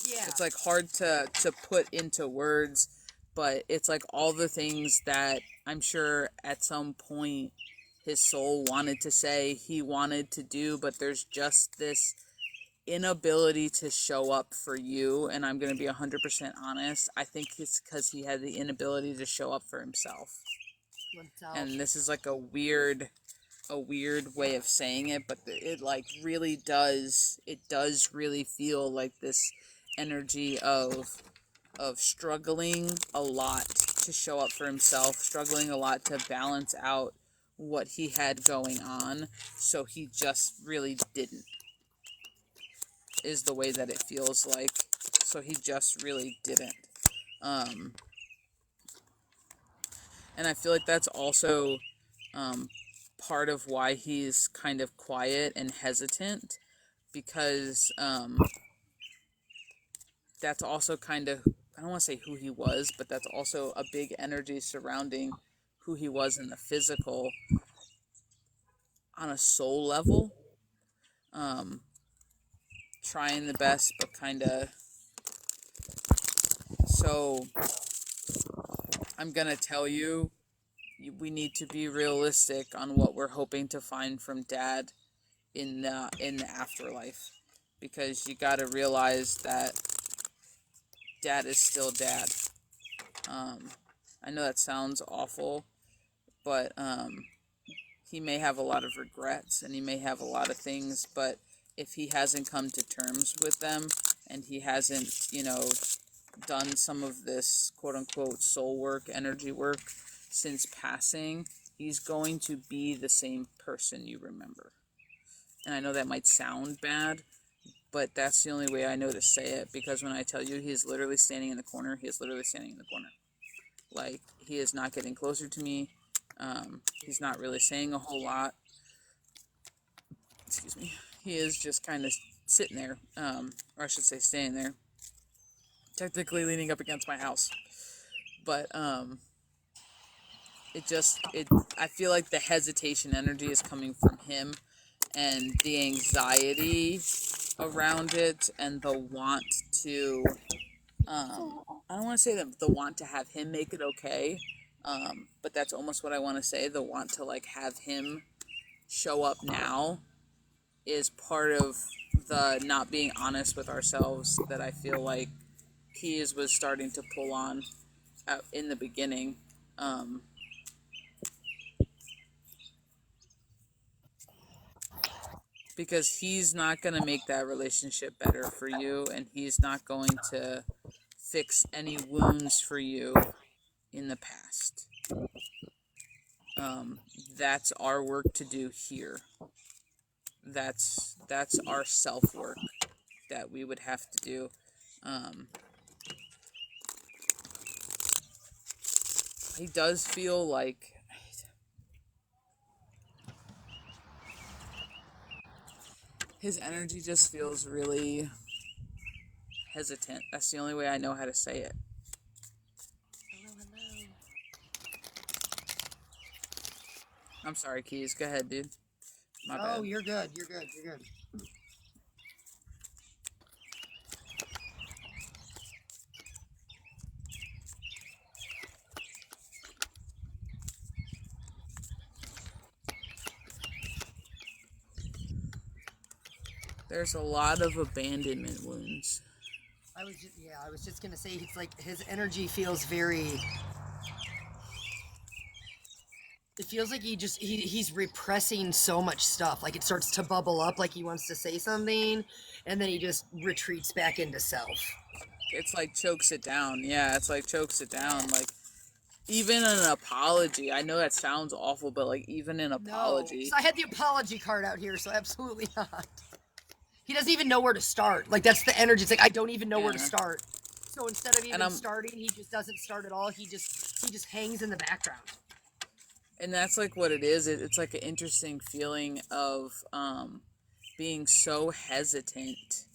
Yeah. it's like hard to put into words, but it's like all the things that I'm sure at some point his soul wanted to say, he wanted to do, but there's just this inability to show up for you. And I'm going to be 100% honest. I think it's because he had the inability to show up for himself. And this is like a weird way of saying it, but it like really does really feel like this energy of struggling a lot to show up for himself, struggling a lot to balance out what he had going on, so he just really didn't, is the way that it feels like. So he just really didn't. And I feel like that's also part of why he's kind of quiet and hesitant, because that's also kind of, I don't want to say who he was, but that's also a big energy surrounding who he was in the physical on a soul level. Trying the best, but kind of. So I'm going to tell you, we need to be realistic on what we're hoping to find from Dad in the afterlife, because you got to realize that Dad is still Dad. I know that sounds awful, but he may have a lot of regrets and he may have a lot of things, but if he hasn't come to terms with them and he hasn't, done some of this quote unquote soul work, energy work since passing, he's going to be the same person you remember. And I know that might sound bad, but that's the only way I know to say it, because when I tell you he's literally standing in the corner, he is literally standing in the corner. Like, he is not getting closer to me. He's not really saying a whole lot. Excuse me. He is just kind of sitting there, or I should say staying there, technically leaning up against my house. But I feel like the hesitation energy is coming from him, and the anxiety around it, and the want to, I don't want to say the want to have him make it okay, but that's almost what I want to say. The want to, like, have him show up now is part of the not being honest with ourselves that I feel like Keys was starting to pull on in the beginning. Because he's not going to make that relationship better for you, and he's not going to fix any wounds for you in the past. That's our work to do here. That's our self-work that we would have to do. He does feel like his energy just feels really hesitant. That's the only way I know how to say it. Hello. I'm sorry, Keys. Go ahead, dude. My bad. Oh, you're good. You're good. There's a lot of abandonment wounds. I was just gonna say, it's like his energy feels very. It feels like he's repressing so much stuff. Like, it starts to bubble up, like he wants to say something, and then he just retreats back into self. It's like chokes it down. Yeah, it's like chokes it down. Like, even an apology. I know that sounds awful, but like, even an apology. No, I had the apology card out here, so absolutely not. He doesn't even know where to start. Like, that's the energy. It's like, I don't even know where to start. So instead of even starting, he just doesn't start at all. He just hangs in the background. And that's like what it is. It's like an interesting feeling of being so hesitant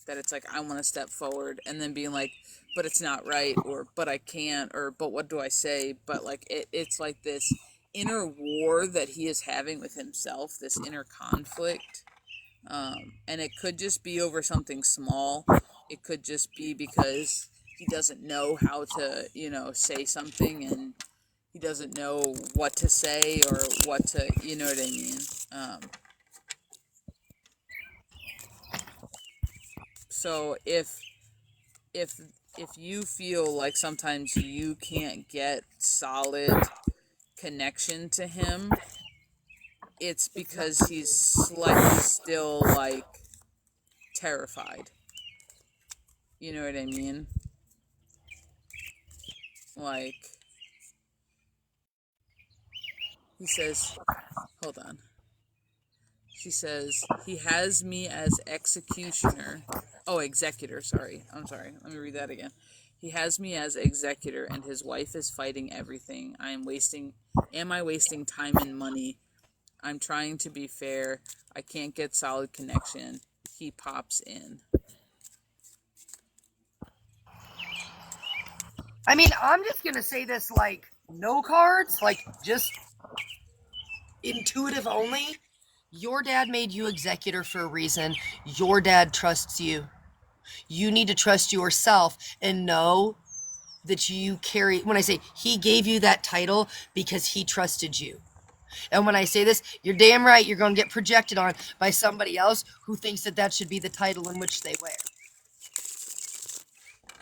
that it's like, I want to step forward, and then being like, but it's not right, or but I can't, or but what do I say? But like, it's like this inner war that he is having with himself, this inner conflict. And it could just be over something small. It could just be because he doesn't know how to, say something, and he doesn't know what to say or what to, you know what I mean? So if you feel like sometimes you can't get solid connection to him, it's because he's slightly still, like, terrified. You know what I mean? Like, he says, hold on. She says, he has me as executioner. Oh, executor, sorry. I'm sorry. Let me read that again. He has me as executor, and his wife is fighting everything. Am I wasting time and money? I'm trying to be fair. I can't get solid connection. He pops in. I mean, I'm just gonna say this, like, no cards, like, just intuitive only. Your dad made you executor for a reason. Your dad trusts you. You need to trust yourself and know that you carry, when I say he gave you that title because he trusted you. And when I say this, you're damn right, you're going to get projected on by somebody else who thinks that should be the title in which they wear.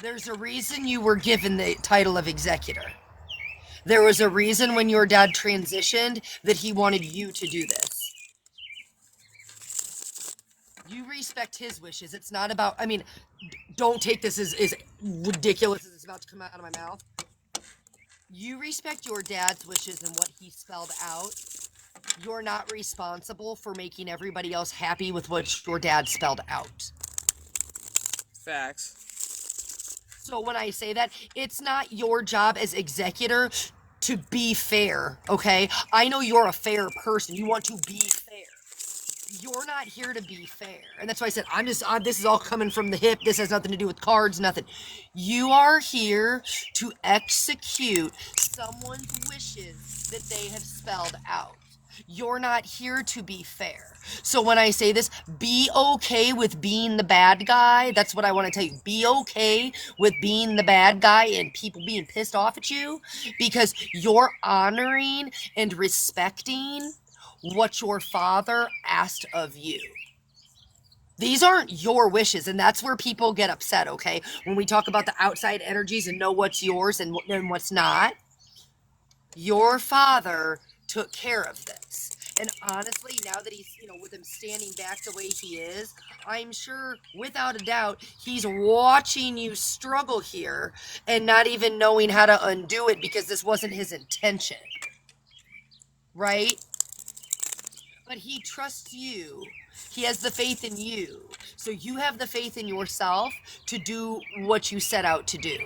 There's a reason you were given the title of executor. There was a reason when your dad transitioned that he wanted you to do this. You respect his wishes. It's not about, I mean, don't take this as ridiculous as it's about to come out of my mouth. You respect your dad's wishes and what he spelled out. You're not responsible for making everybody else happy with what your dad spelled out. Facts. So when I say that, it's not your job as executor to be fair, okay? I know you're a fair person. You want to be fair. You're not here to be fair. And that's why I said, this is all coming from the hip. This has nothing to do with cards, nothing. You are here to execute someone's wishes that they have spelled out. You're not here to be fair. So when I say this, be okay with being the bad guy. That's what I want to tell you. Be okay with being the bad guy and people being pissed off at you, because you're honoring and respecting what your father asked of you. These aren't your wishes, and that's where people get upset, okay? When we talk about the outside energies and know what's yours and what's not, your father took care of this. And honestly, now that he's, with him standing back the way he is, I'm sure, without a doubt, he's watching you struggle here and not even knowing how to undo it because this wasn't his intention. Right? But he trusts you. He has the faith in you. So you have the faith in yourself to do what you set out to do.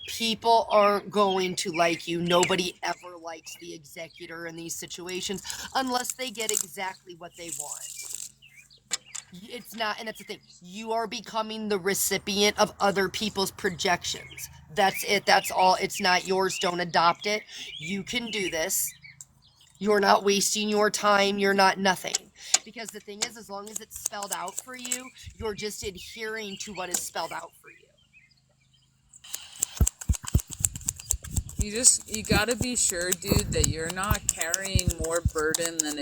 People aren't going to like you. Nobody ever likes the executor in these situations unless they get exactly what they want. It's not, and that's the thing. You are becoming the recipient of other people's projections. That's it. That's all. It's not yours. Don't adopt it. You can do this. You're not wasting your time. You're not nothing. Because the thing is, as long as it's spelled out for you, you're just adhering to what is spelled out for you. You gotta be sure, dude, that you're not carrying more burden than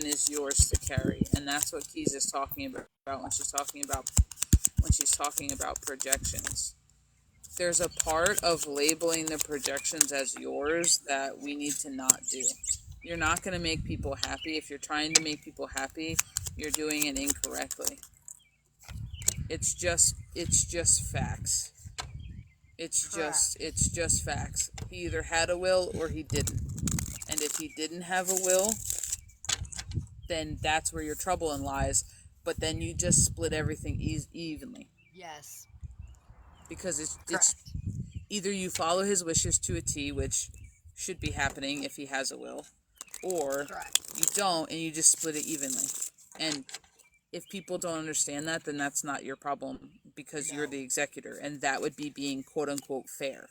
is yours to carry. And that's what Keys is talking about when she's talking about projections. There's a part of labeling the projections as yours that we need to not do. You're not going to make people happy. If you're trying to make people happy, you're doing it incorrectly. It's just facts. It's just facts. He either had a will or he didn't. And if he didn't have a will, then that's where your trouble lies. But then you just split everything evenly. Yes. Because it's either you follow his wishes to a T, which should be happening if he has a will, or you don't and you just split it evenly. And if people don't understand that, then that's not your problem because you're the executor, and that would be being quote unquote fair.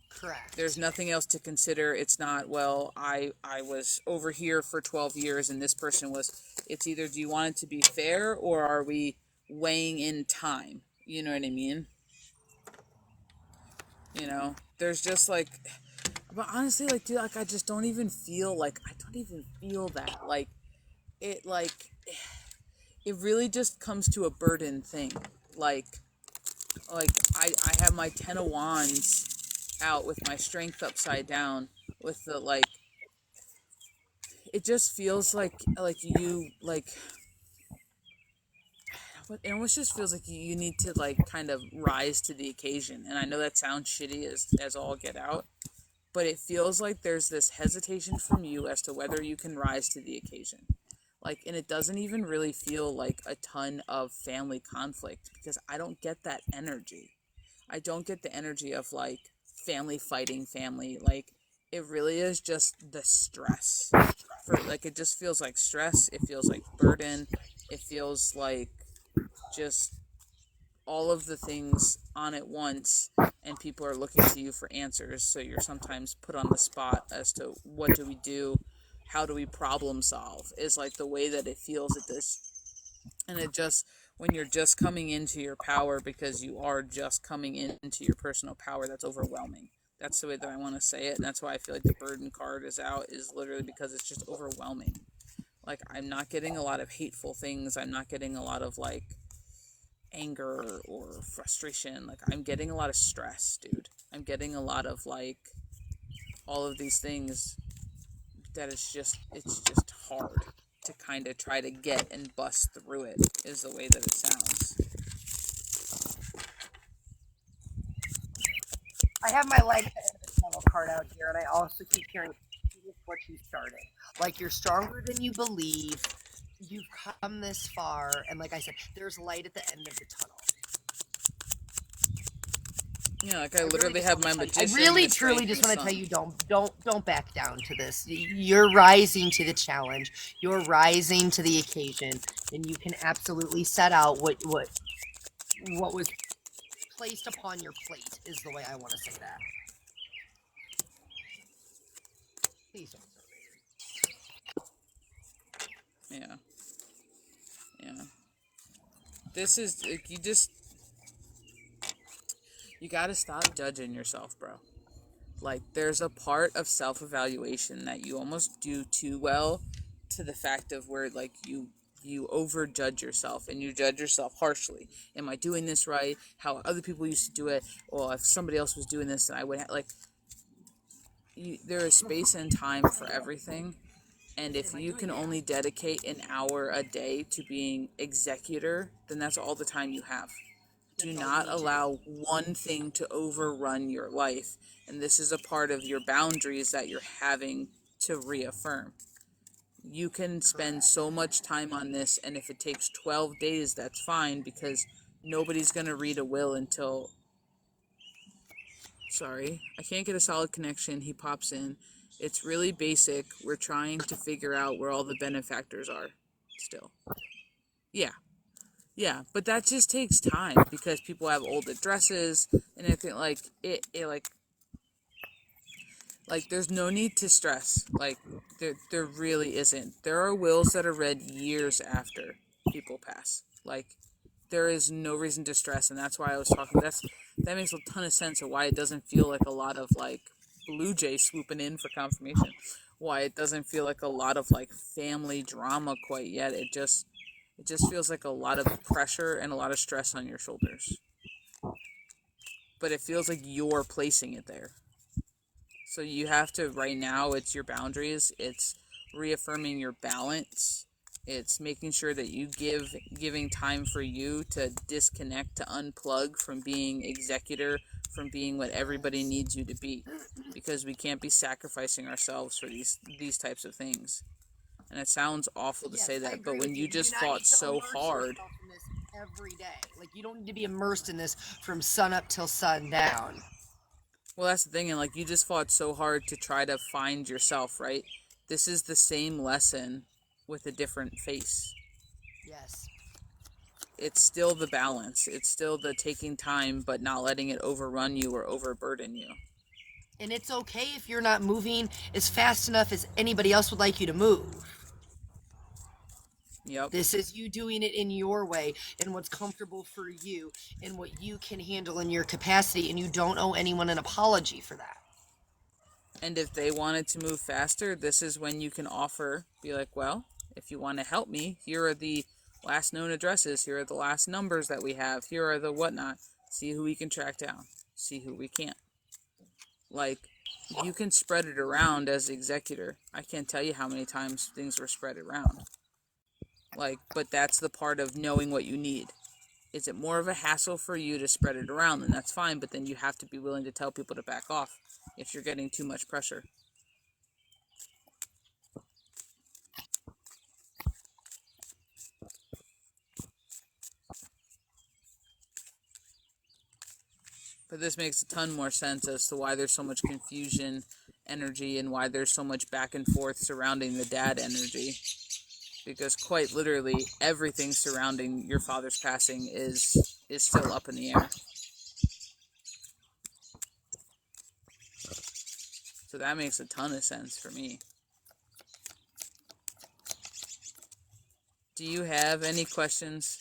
Correct. There's nothing else to consider. It's not, well, I was over here for 12 years and this person was. It's either, do you want it to be fair or are we weighing in time? You know what I mean? There's just like, but honestly, like, dude, like, I don't even feel that. It really just comes to a burden thing. Like I have my 10 of Wands out with my strength upside down with the, like, it just feels like you, like, it almost just feels like you need to, like, kind of rise to the occasion. And I know that sounds shitty as all get out, but it feels like there's this hesitation from you as to whether you can rise to the occasion. Like, and it doesn't even really feel like a ton of family conflict because I don't get that energy. I don't get the energy of, like, family fighting family. Like, it really is just the stress. It just feels like stress. It feels like burden. It feels like just all of the things on at once, and people are looking to you for answers. So you're sometimes put on the spot as to what do we do, how do we problem solve, is like the way that it feels at this. And it just, when you're just coming into your power, because you are just coming into your personal power, that's overwhelming. That's the way that I want to say it, and that's why I feel like the burden card is out, is literally because it's just overwhelming. Like, I'm not getting a lot of hateful things. I'm not getting a lot of, like, anger or frustration. Like, I'm getting a lot of stress, dude. I'm getting a lot of, like, all of these things that it's just hard to kind of try to get and bust through it, is the way that it sounds. I have my life end of the tunnel card out here, and I also keep hearing what you started. Like, you're stronger than you believe. You've come this far, and like I said, there's light at the end of the tunnel. Yeah, like I literally have my magician. I really, truly just want to tell you, don't back down to this. You're rising to the challenge. You're rising to the occasion, and you can absolutely set out what was placed upon your plate. Is the way I want to say that. Please don't start. Yeah. This is you gotta stop judging yourself, bro. Like, there's a part of self-evaluation that you almost do too well, to the fact of where, like, you overjudge yourself and you judge yourself harshly. Am I doing this right? How other people used to do it? Or if somebody else was doing this, then I would there is space and time for everything. And if you can only dedicate an hour a day to being executor, then that's all the time you have. Do not allow one thing to overrun your life. And this is a part of your boundaries that you're having to reaffirm. You can spend so much time on this, and if it takes 12 days, that's fine, because nobody's going to read a will until... Sorry, I can't get a solid connection. He pops in. It's really basic. We're trying to figure out where all the benefactors are still. Yeah, but that just takes time, because people have old addresses and everything. Like there's no need to stress. Like, there really isn't. There are wills that are read years after people pass. Like, there is no reason to stress, and that's why I was talking. That makes a ton of sense of why it doesn't feel like a lot of, like, blue jay swooping in for confirmation. Why it doesn't feel like a lot of, like, family drama quite yet. It just feels like a lot of pressure and a lot of stress on your shoulders. But it feels like you're placing it there. So you have to, right now, it's your boundaries. It's reaffirming your balance. It's making sure that you giving time for you to disconnect, to unplug from being executor, from being what everybody needs you to be. Because we can't be sacrificing ourselves for these types of things. And it sounds awful to say that, but when you just fought so hard... Every day. Like, you don't need to be immersed in this from sun up till sundown. Well, that's the thing, and, like, you just fought so hard to try to find yourself, right? This is the same lesson with a different face. Yes. It's still the balance. It's still the taking time, but not letting it overrun you or overburden you. And it's okay if you're not moving as fast enough as anybody else would like you to move. Yep. This is you doing it in your way, and what's comfortable for you, and what you can handle in your capacity, and you don't owe anyone an apology for that. And if they wanted to move faster, this is when you can offer, be like, well, if you want to help me, here are the last known addresses, here are the last numbers that we have, here are the whatnot. See who we can track down, see who we can't. Like, you can spread it around as the executor. I can't tell you how many times things were spread around. Like, but that's the part of knowing what you need. Is it more of a hassle for you to spread it around? Then that's fine, but then you have to be willing to tell people to back off if you're getting too much pressure. But this makes a ton more sense as to why there's so much confusion energy and why there's so much back and forth surrounding the dad energy. Because quite literally, everything surrounding your father's passing is still up in the air. So that makes a ton of sense for me. Do you have any questions,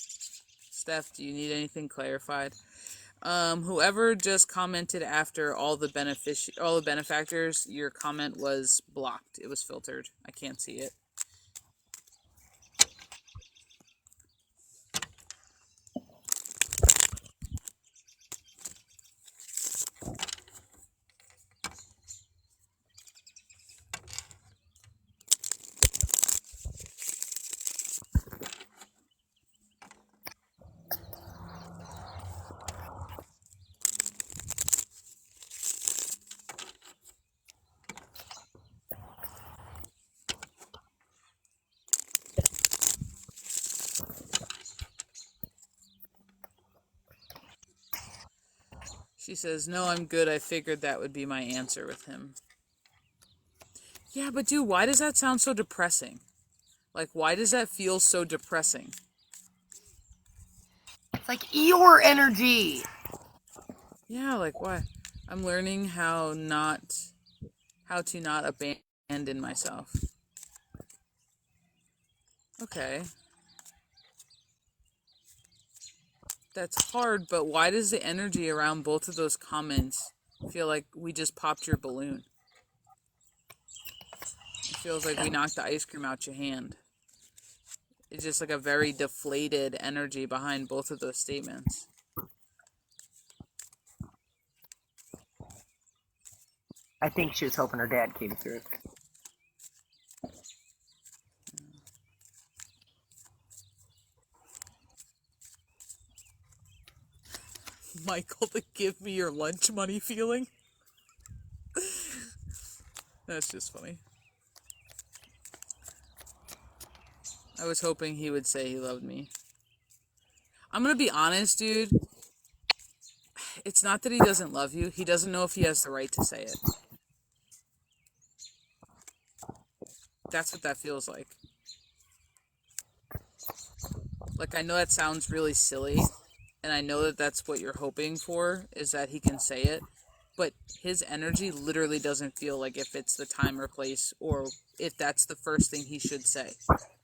Steph? Do you need anything clarified? Whoever just commented after all the benefactors, your comment was blocked. It was filtered. I can't see it. She says, no, I'm good. I figured that would be my answer with him. Yeah, but dude, why does that sound so depressing? Like, why does that feel so depressing? It's like your energy. Yeah, like, why? I'm learning how to not abandon myself. Okay. That's hard, but why does the energy around both of those comments feel like we just popped your balloon? It feels like we knocked the ice cream out your hand. It's just like a very deflated energy behind both of those statements. I think she was hoping her dad came through. Michael, the give me your lunch money feeling. That's just funny. I was hoping he would say he loved me. I'm gonna be honest, dude. It's not that he doesn't love you. He doesn't know if he has the right to say it. That's what that feels like. Like, I know that sounds really silly, and I know that that's what you're hoping for, is that he can say it, but his energy literally doesn't feel like if it's the time or place, or if that's the first thing he should say.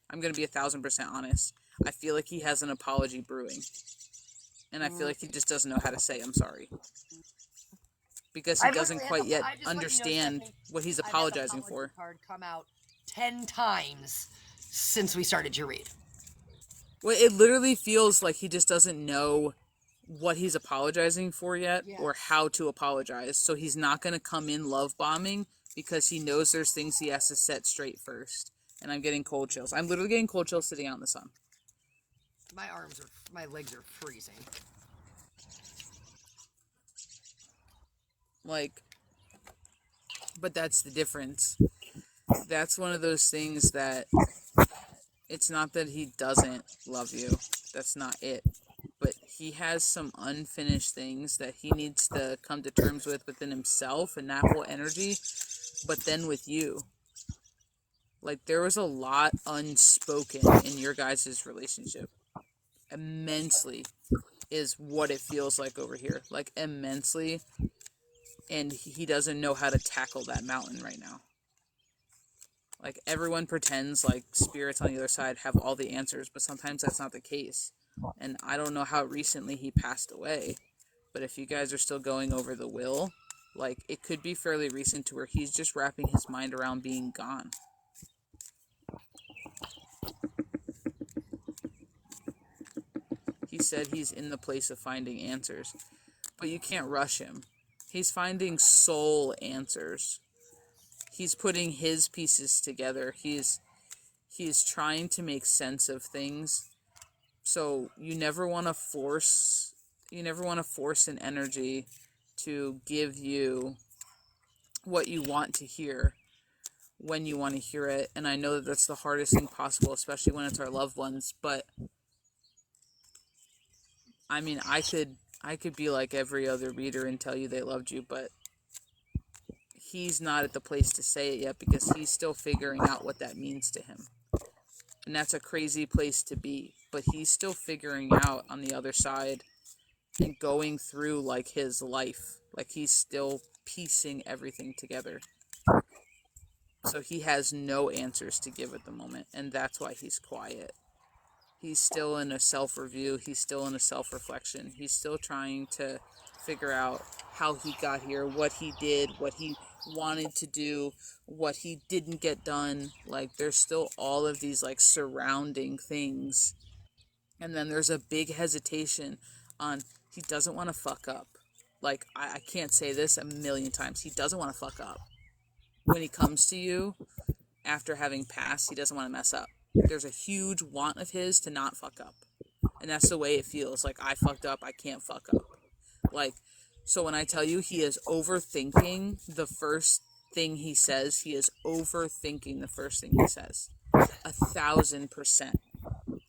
I'm going to be 1,000% honest. I feel like he has an apology brewing, and I feel like he just doesn't know how to say I'm sorry. Because he doesn't quite yet understand what he's apologizing for. Card come out 10 times since we started your read. Well, it literally feels like he just doesn't know what he's apologizing for yet, or how to apologize. So he's not going to come in love bombing because he knows there's things he has to set straight first. And I'm getting cold chills. I'm literally getting cold chills sitting out in the sun. My legs are freezing. Like, but that's the difference. That's one of those things that it's not that he doesn't love you. That's not it. But he has some unfinished things that he needs to come to terms with within himself and that whole energy, but then with you. Like, there was a lot unspoken in your guys' relationship. Immensely is what it feels like over here. Like, immensely. And he doesn't know how to tackle that mountain right now. Like, everyone pretends like spirits on the other side have all the answers, but sometimes that's not the case. And I don't know how recently he passed away, but if you guys are still going over the will, like, it could be fairly recent to where he's just wrapping his mind around being gone. He said he's in the place of finding answers, but you can't rush him. He's finding soul answers. He's putting his pieces together. He's trying to make sense of things. So you never want to force an energy to give you what you want to hear when you want to hear it. And I know that that's the hardest thing possible, especially when it's our loved ones. But I mean, I could be like every other reader and tell you they loved you, but he's not at the place to say it yet because he's still figuring out what that means to him. And that's a crazy place to be, but he's still figuring out on the other side and going through like his life. Like, he's still piecing everything together. So he has no answers to give at the moment, and that's why he's quiet. He's still in a self-review. He's still in a self-reflection. He's still trying to figure out how he got here, what he did, what he wanted to do, what he didn't get done. Like, there's still all of these, like, surrounding things. And then there's a big hesitation on he doesn't want to fuck up. Like, I can't say this a million times. He doesn't want to fuck up. When he comes to you after having passed, he doesn't want to mess up. There's a huge want of his to not fuck up. And that's the way it feels. Like, I fucked up, I can't fuck up. Like, so when I tell you he is overthinking the first thing he says, he is overthinking the first thing he says. 1,000%.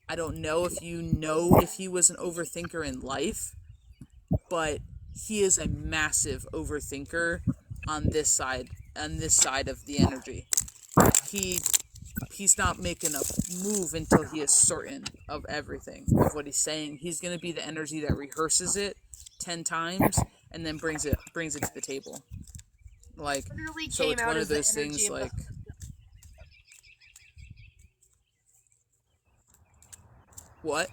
I don't know if you know if he was an overthinker in life, but he is a massive overthinker on this side of the energy. He's not making a move until he is certain of everything, of what he's saying. He's going to be the energy that rehearses it 10 times and then brings it to the table. Like, so it's one of those things like, what?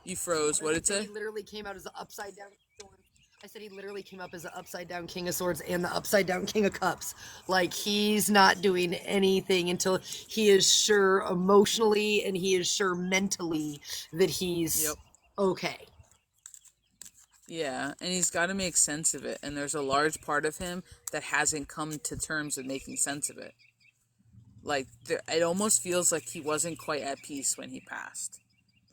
You froze. What did it say? He literally came out as the upside down sword. I said he literally came up as the upside down King of Swords and the upside down King of Cups. Like, he's not doing anything until he is sure emotionally and he is sure mentally that he's okay. Yeah, and he's got to make sense of it. And there's a large part of him that hasn't come to terms with making sense of it. Like, it almost feels like he wasn't quite at peace when he passed.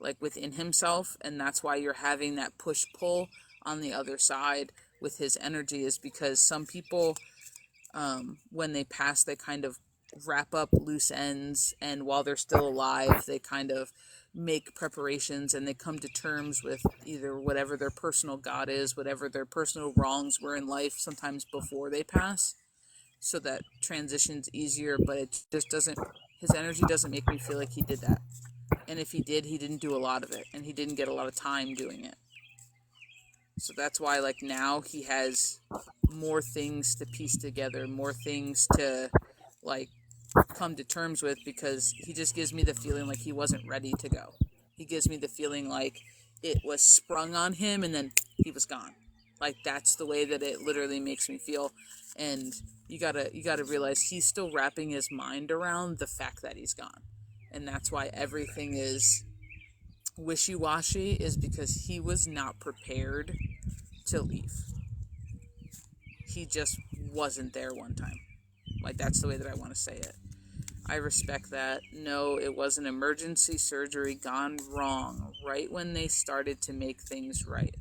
Like, within himself, and that's why you're having that push-pull on the other side with his energy, is because some people, when they pass, they kind of wrap up loose ends, and while they're still alive, they kind of make preparations and they come to terms with either whatever their personal God is, whatever their personal wrongs were in life, sometimes before they pass, so that transition's easier. But it just doesn't, his energy doesn't make me feel like he did that. And if he did, he didn't do a lot of it, and he didn't get a lot of time doing it. So that's why, like, now he has more things to piece together, more things to, like, come to terms with, because he just gives me the feeling like he wasn't ready to go. He gives me the feeling like it was sprung on him and then he was gone. Like, that's the way that it literally makes me feel. And you gotta realize he's still wrapping his mind around the fact that he's gone. And that's why everything is wishy-washy, is because he was not prepared to leave. He just wasn't there one time. Like, that's the way that I want to say it. I respect that. No, it was an emergency surgery gone wrong right when they started to make things right.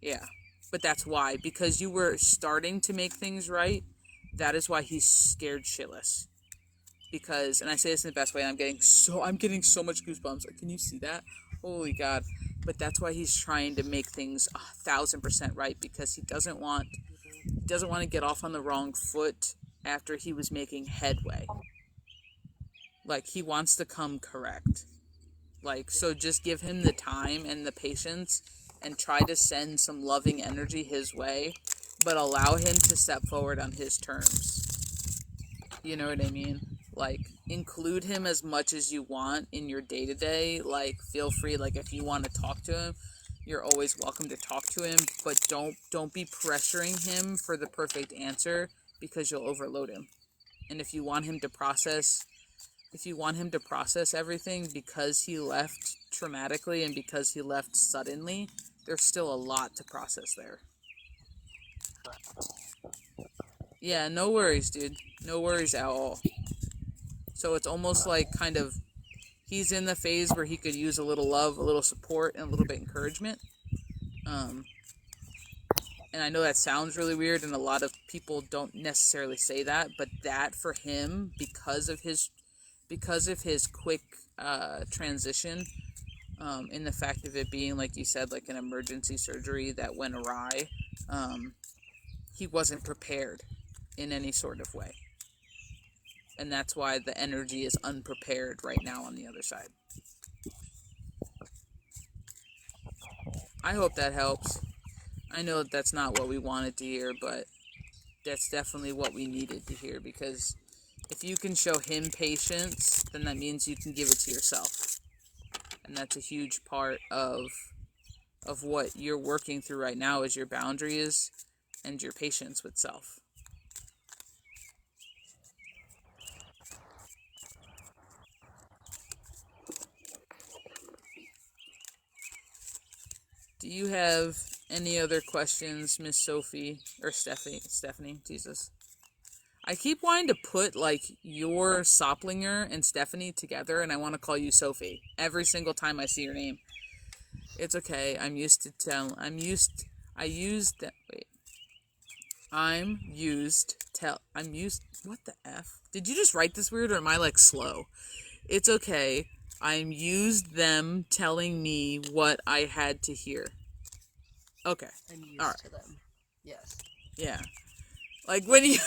Yeah, but that's why. Because you were starting to make things right, that is why he's scared shitless. Because, and I say this in the best way, I'm getting so much goosebumps. Like, can you see that? Holy God. But that's why he's trying to make things 1,000% right, because he doesn't want to get off on the wrong foot after he was making headway. Like, he wants to come correct. Like, so just give him the time and the patience and try to send some loving energy his way, but allow him to step forward on his terms. You know what I mean? Like, include him as much as you want in your day-to-day. Like, feel free, like, if you want to talk to him, you're always welcome to talk to him, but don't be pressuring him for the perfect answer, because you'll overload him. And if you want him to process everything because he left traumatically and because he left suddenly, there's still a lot to process there. Yeah, no worries, dude. No worries at all. So it's almost like kind of he's in the phase where he could use a little love, a little support, and a little bit of encouragement. And I know that sounds really weird, and a lot of people don't necessarily say that, but that for him, because of his quick transition, in the fact of it being, like you said, like an emergency surgery that went awry, he wasn't prepared in any sort of way. And that's why the energy is unprepared right now on the other side. I hope that helps. I know that that's not what we wanted to hear, but that's definitely what we needed to hear, because if you can show him patience, then that means you can give it to yourself. And that's a huge part of what you're working through right now, is your boundaries and your patience with self. Do you have any other questions, Miss Sophie or Stephanie? Jesus. I keep wanting to put, like, your Soplinger and Stephanie together, and I want to call you Sophie every single time I see your name. It's okay. I'm used, what the F? Did you just write this weird, or am I, like, slow? It's okay. I'm used them telling me what I had to hear. Okay. I'm used All right. to them. Yes. Yeah. Like when you,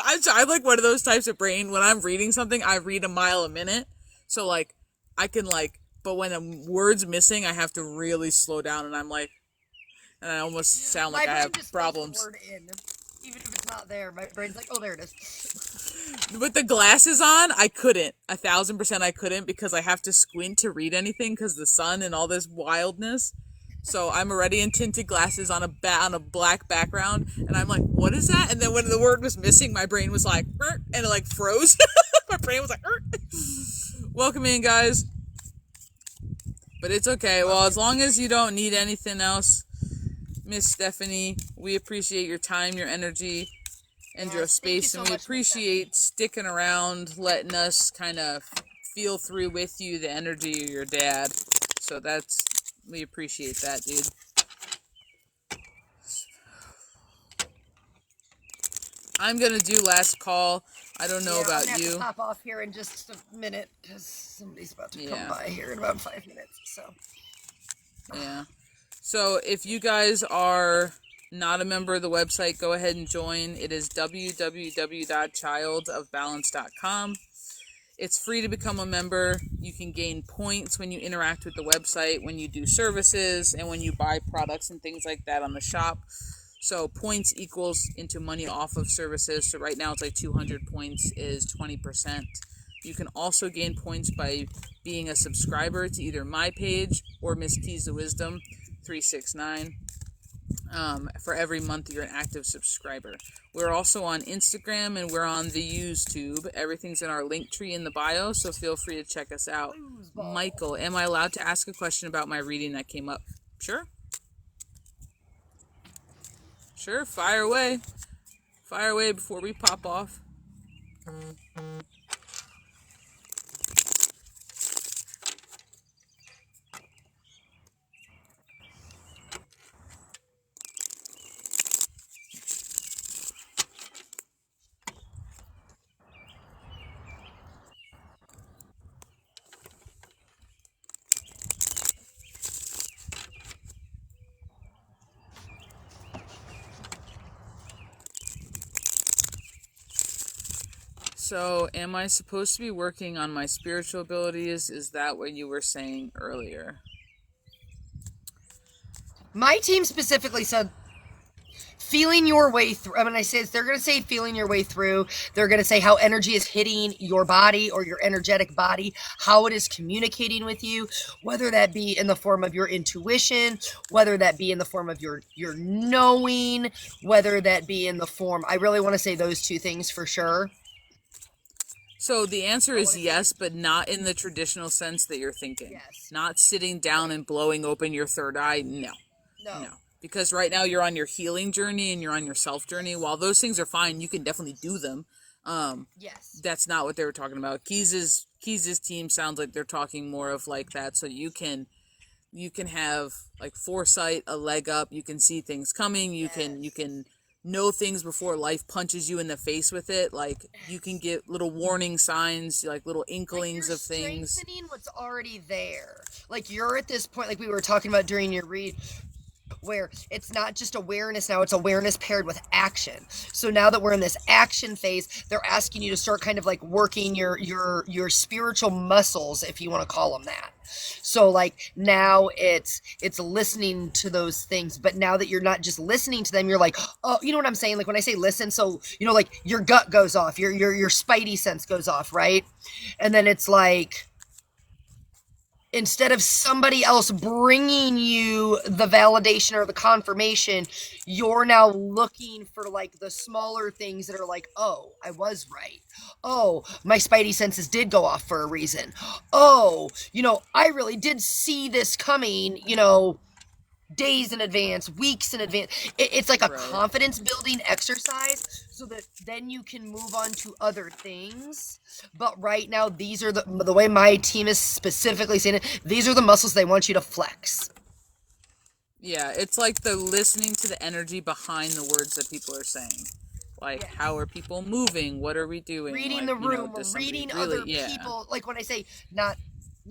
I'm like one of those types of brain. When I'm reading something, I read a mile a minute. So like, I can like, but when a word's missing, I have to really slow down, and I'm like, and I almost sound like I have problems. The word in. Even if it's not there, my brain's like, oh, there it is. With the glasses on, I couldn't. 1,000% I couldn't, because I have to squint to read anything because the sun and all this wildness. So I'm already in tinted glasses on a black background, and I'm like, what is that? And then when the word was missing, my brain was like, and it like froze. My brain was like, welcome in, guys. But it's okay. Well, as long as you don't need anything else, Miss Stephanie, we appreciate your time, your energy, and your space, and we appreciate sticking around, letting us kind of feel through with you the energy of your dad. So we appreciate that, dude. I'm gonna do last call. I don't know about I'm gonna you. have to pop off here in just a minute because somebody's about to come by here in about 5 minutes. So. Yeah. So if you guys are not a member of the website, go ahead and join. It is www.childofbalance.com. It's free to become a member. You can gain points when you interact with the website, when you do services, and when you buy products and things like that on the shop. So points equals into money off of services. So right now it's like 200 points is 20%. You can also gain points by being a subscriber to either my page or Miss Keys of Wisdom 369. For every month you're an active subscriber. We're also on Instagram, and we're on the YouTube. Everything's in our link tree in the bio, so feel free to check us out. Michael, am I allowed to ask a question about my reading that came up? Sure. Sure, fire away. Fire away before we pop off. So, am I supposed to be working on my spiritual abilities? Is that what you were saying earlier? My team specifically said feeling your way through. I mean, they're going to say feeling your way through. They're going to say how energy is hitting your body or your energetic body, how it is communicating with you, whether that be in the form of your intuition, whether that be in the form of your knowing, whether that be in the form. I really want to say those two things for sure. So the answer is yes, but not in the traditional sense that you're thinking. Yes. Not sitting down and blowing open your third eye. No. Because right now you're on your healing journey and you're on your self journey. While those things are fine, you can definitely do them. Yes. That's not what they were talking about. Keys's team sounds like they're talking more of like that. So you can have like foresight, a leg up. You can see things coming. You can know things before life punches you in the face with it. Like you can get little warning signs, like little inklings of things. Strengthening what's already there. Like you're at this point, like we were talking about during your read, where it's not just awareness now, it's awareness paired with action. So now that we're in this action phase, they're asking you to start kind of like working your spiritual muscles, if you want to call them that. So like now it's listening to those things, but now that you're not just listening to them, you're like, oh, you know what I'm saying? Like when I say listen, so you know, like your gut goes off, your spidey sense goes off, right? And then it's like, instead of somebody else bringing you the validation or the confirmation, you're now looking for like the smaller things that are like, oh, I was right. Oh, my spidey senses did go off for a reason. Oh, you know, I really did see this coming, you know, days in advance, weeks in advance. It's like a confidence building exercise so that then you can move on to other things. But right now, these are the way my team is specifically saying it, these are the muscles they want you to flex. Yeah, it's like the listening to the energy behind the words that people are saying. Like, how are people moving? What are we doing? Reading like, the room, you know, reading really, other people. Like when I say not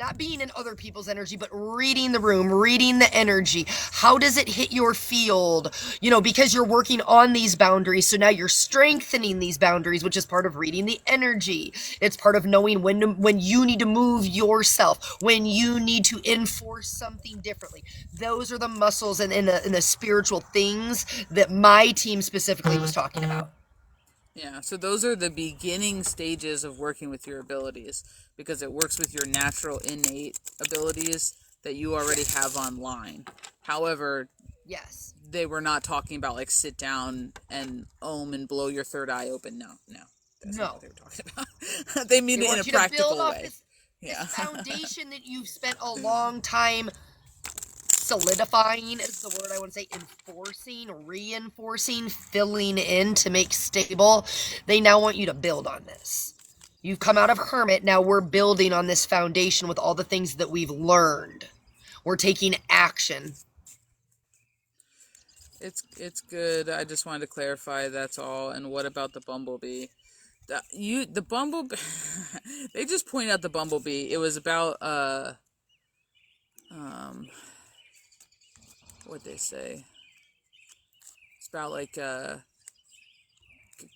not being in other people's energy, but reading the room, reading the energy. How does it hit your field? You know, because you're working on these boundaries. So now you're strengthening these boundaries, which is part of reading the energy. It's part of knowing when you need to move yourself, when you need to enforce something differently. Those are the muscles and the spiritual things that my team specifically was talking about. Yeah, so those are the beginning stages of working with your abilities, because it works with your natural innate abilities that you already have online. However, yes, they were not talking about like sit down and and blow your third eye open. No, that's not what they were talking about. They mean it in a practical way. This foundation that you've spent a long time solidifying is the word I want to say, enforcing, reinforcing, filling in to make stable. They now want you to build on this. You've come out of hermit. Now we're building on this foundation with all the things that we've learned. We're taking action. It's good. I just wanted to clarify, that's all. And what about the bumblebee? The bumblebee they just pointed out the bumblebee. It was about what'd they say? It's about like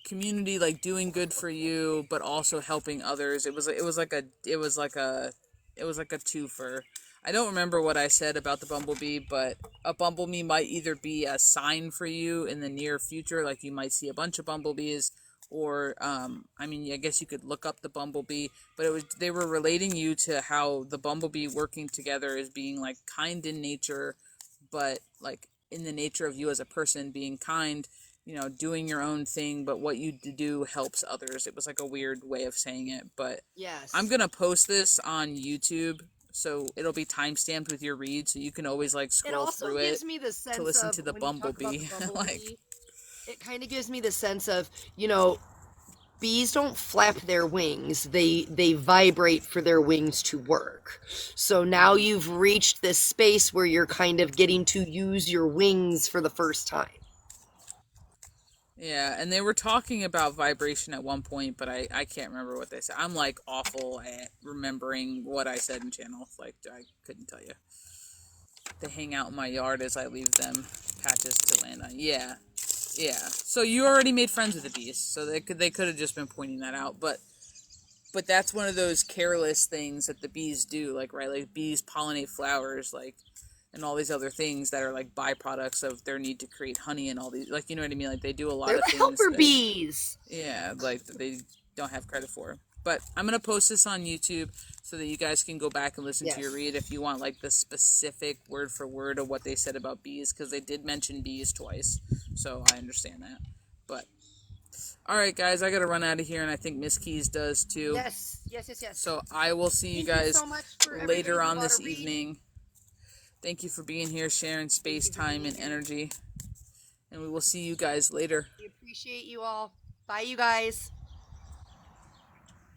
community, like doing good for you but also helping others. It was like a twofer. I don't remember what I said about the bumblebee, but a bumblebee might either be a sign for you in the near future, like you might see a bunch of bumblebees, or I mean, I guess you could look up the bumblebee, but they were relating you to how the bumblebee working together is being like kind in nature, but like in the nature of you as a person being kind, you know, doing your own thing, but what you do helps others. It was like a weird way of saying it, but yes, I'm gonna post this on YouTube, so it'll be timestamped with your read, so you can always like scroll through it to listen to the bumblebee. Like, it kind of gives me the sense of, you know, bees don't flap their wings. They vibrate for their wings to work. So now you've reached this space where you're kind of getting to use your wings for the first time. yeah, and they were talking about vibration at one point, but I can't remember what they said. I'm like awful at remembering what I said in channel. Like, I couldn't tell you. They hang out in my yard as I leave them patches to land on. Yeah. So you already made friends with the bees, so they could have just been pointing that out, but that's one of those careless things that the bees do, like, right, like bees pollinate flowers, like, and all these other things that are like byproducts of their need to create honey and all these, like, you know what I mean? Like, they do a lot of things. Helper bees. Yeah, like they don't have credit for. But I'm gonna post this on YouTube so that you guys can go back and listen to your read if you want like the specific word for word of what they said about bees, because they did mention bees twice, so I understand that. But all right, guys, I gotta run out of here, and I think Miss Keys does too. Yes. So I will see you guys later on this evening. Thank you for being here, sharing space, time, and energy. And we will see you guys later. We appreciate you all. Bye, you guys.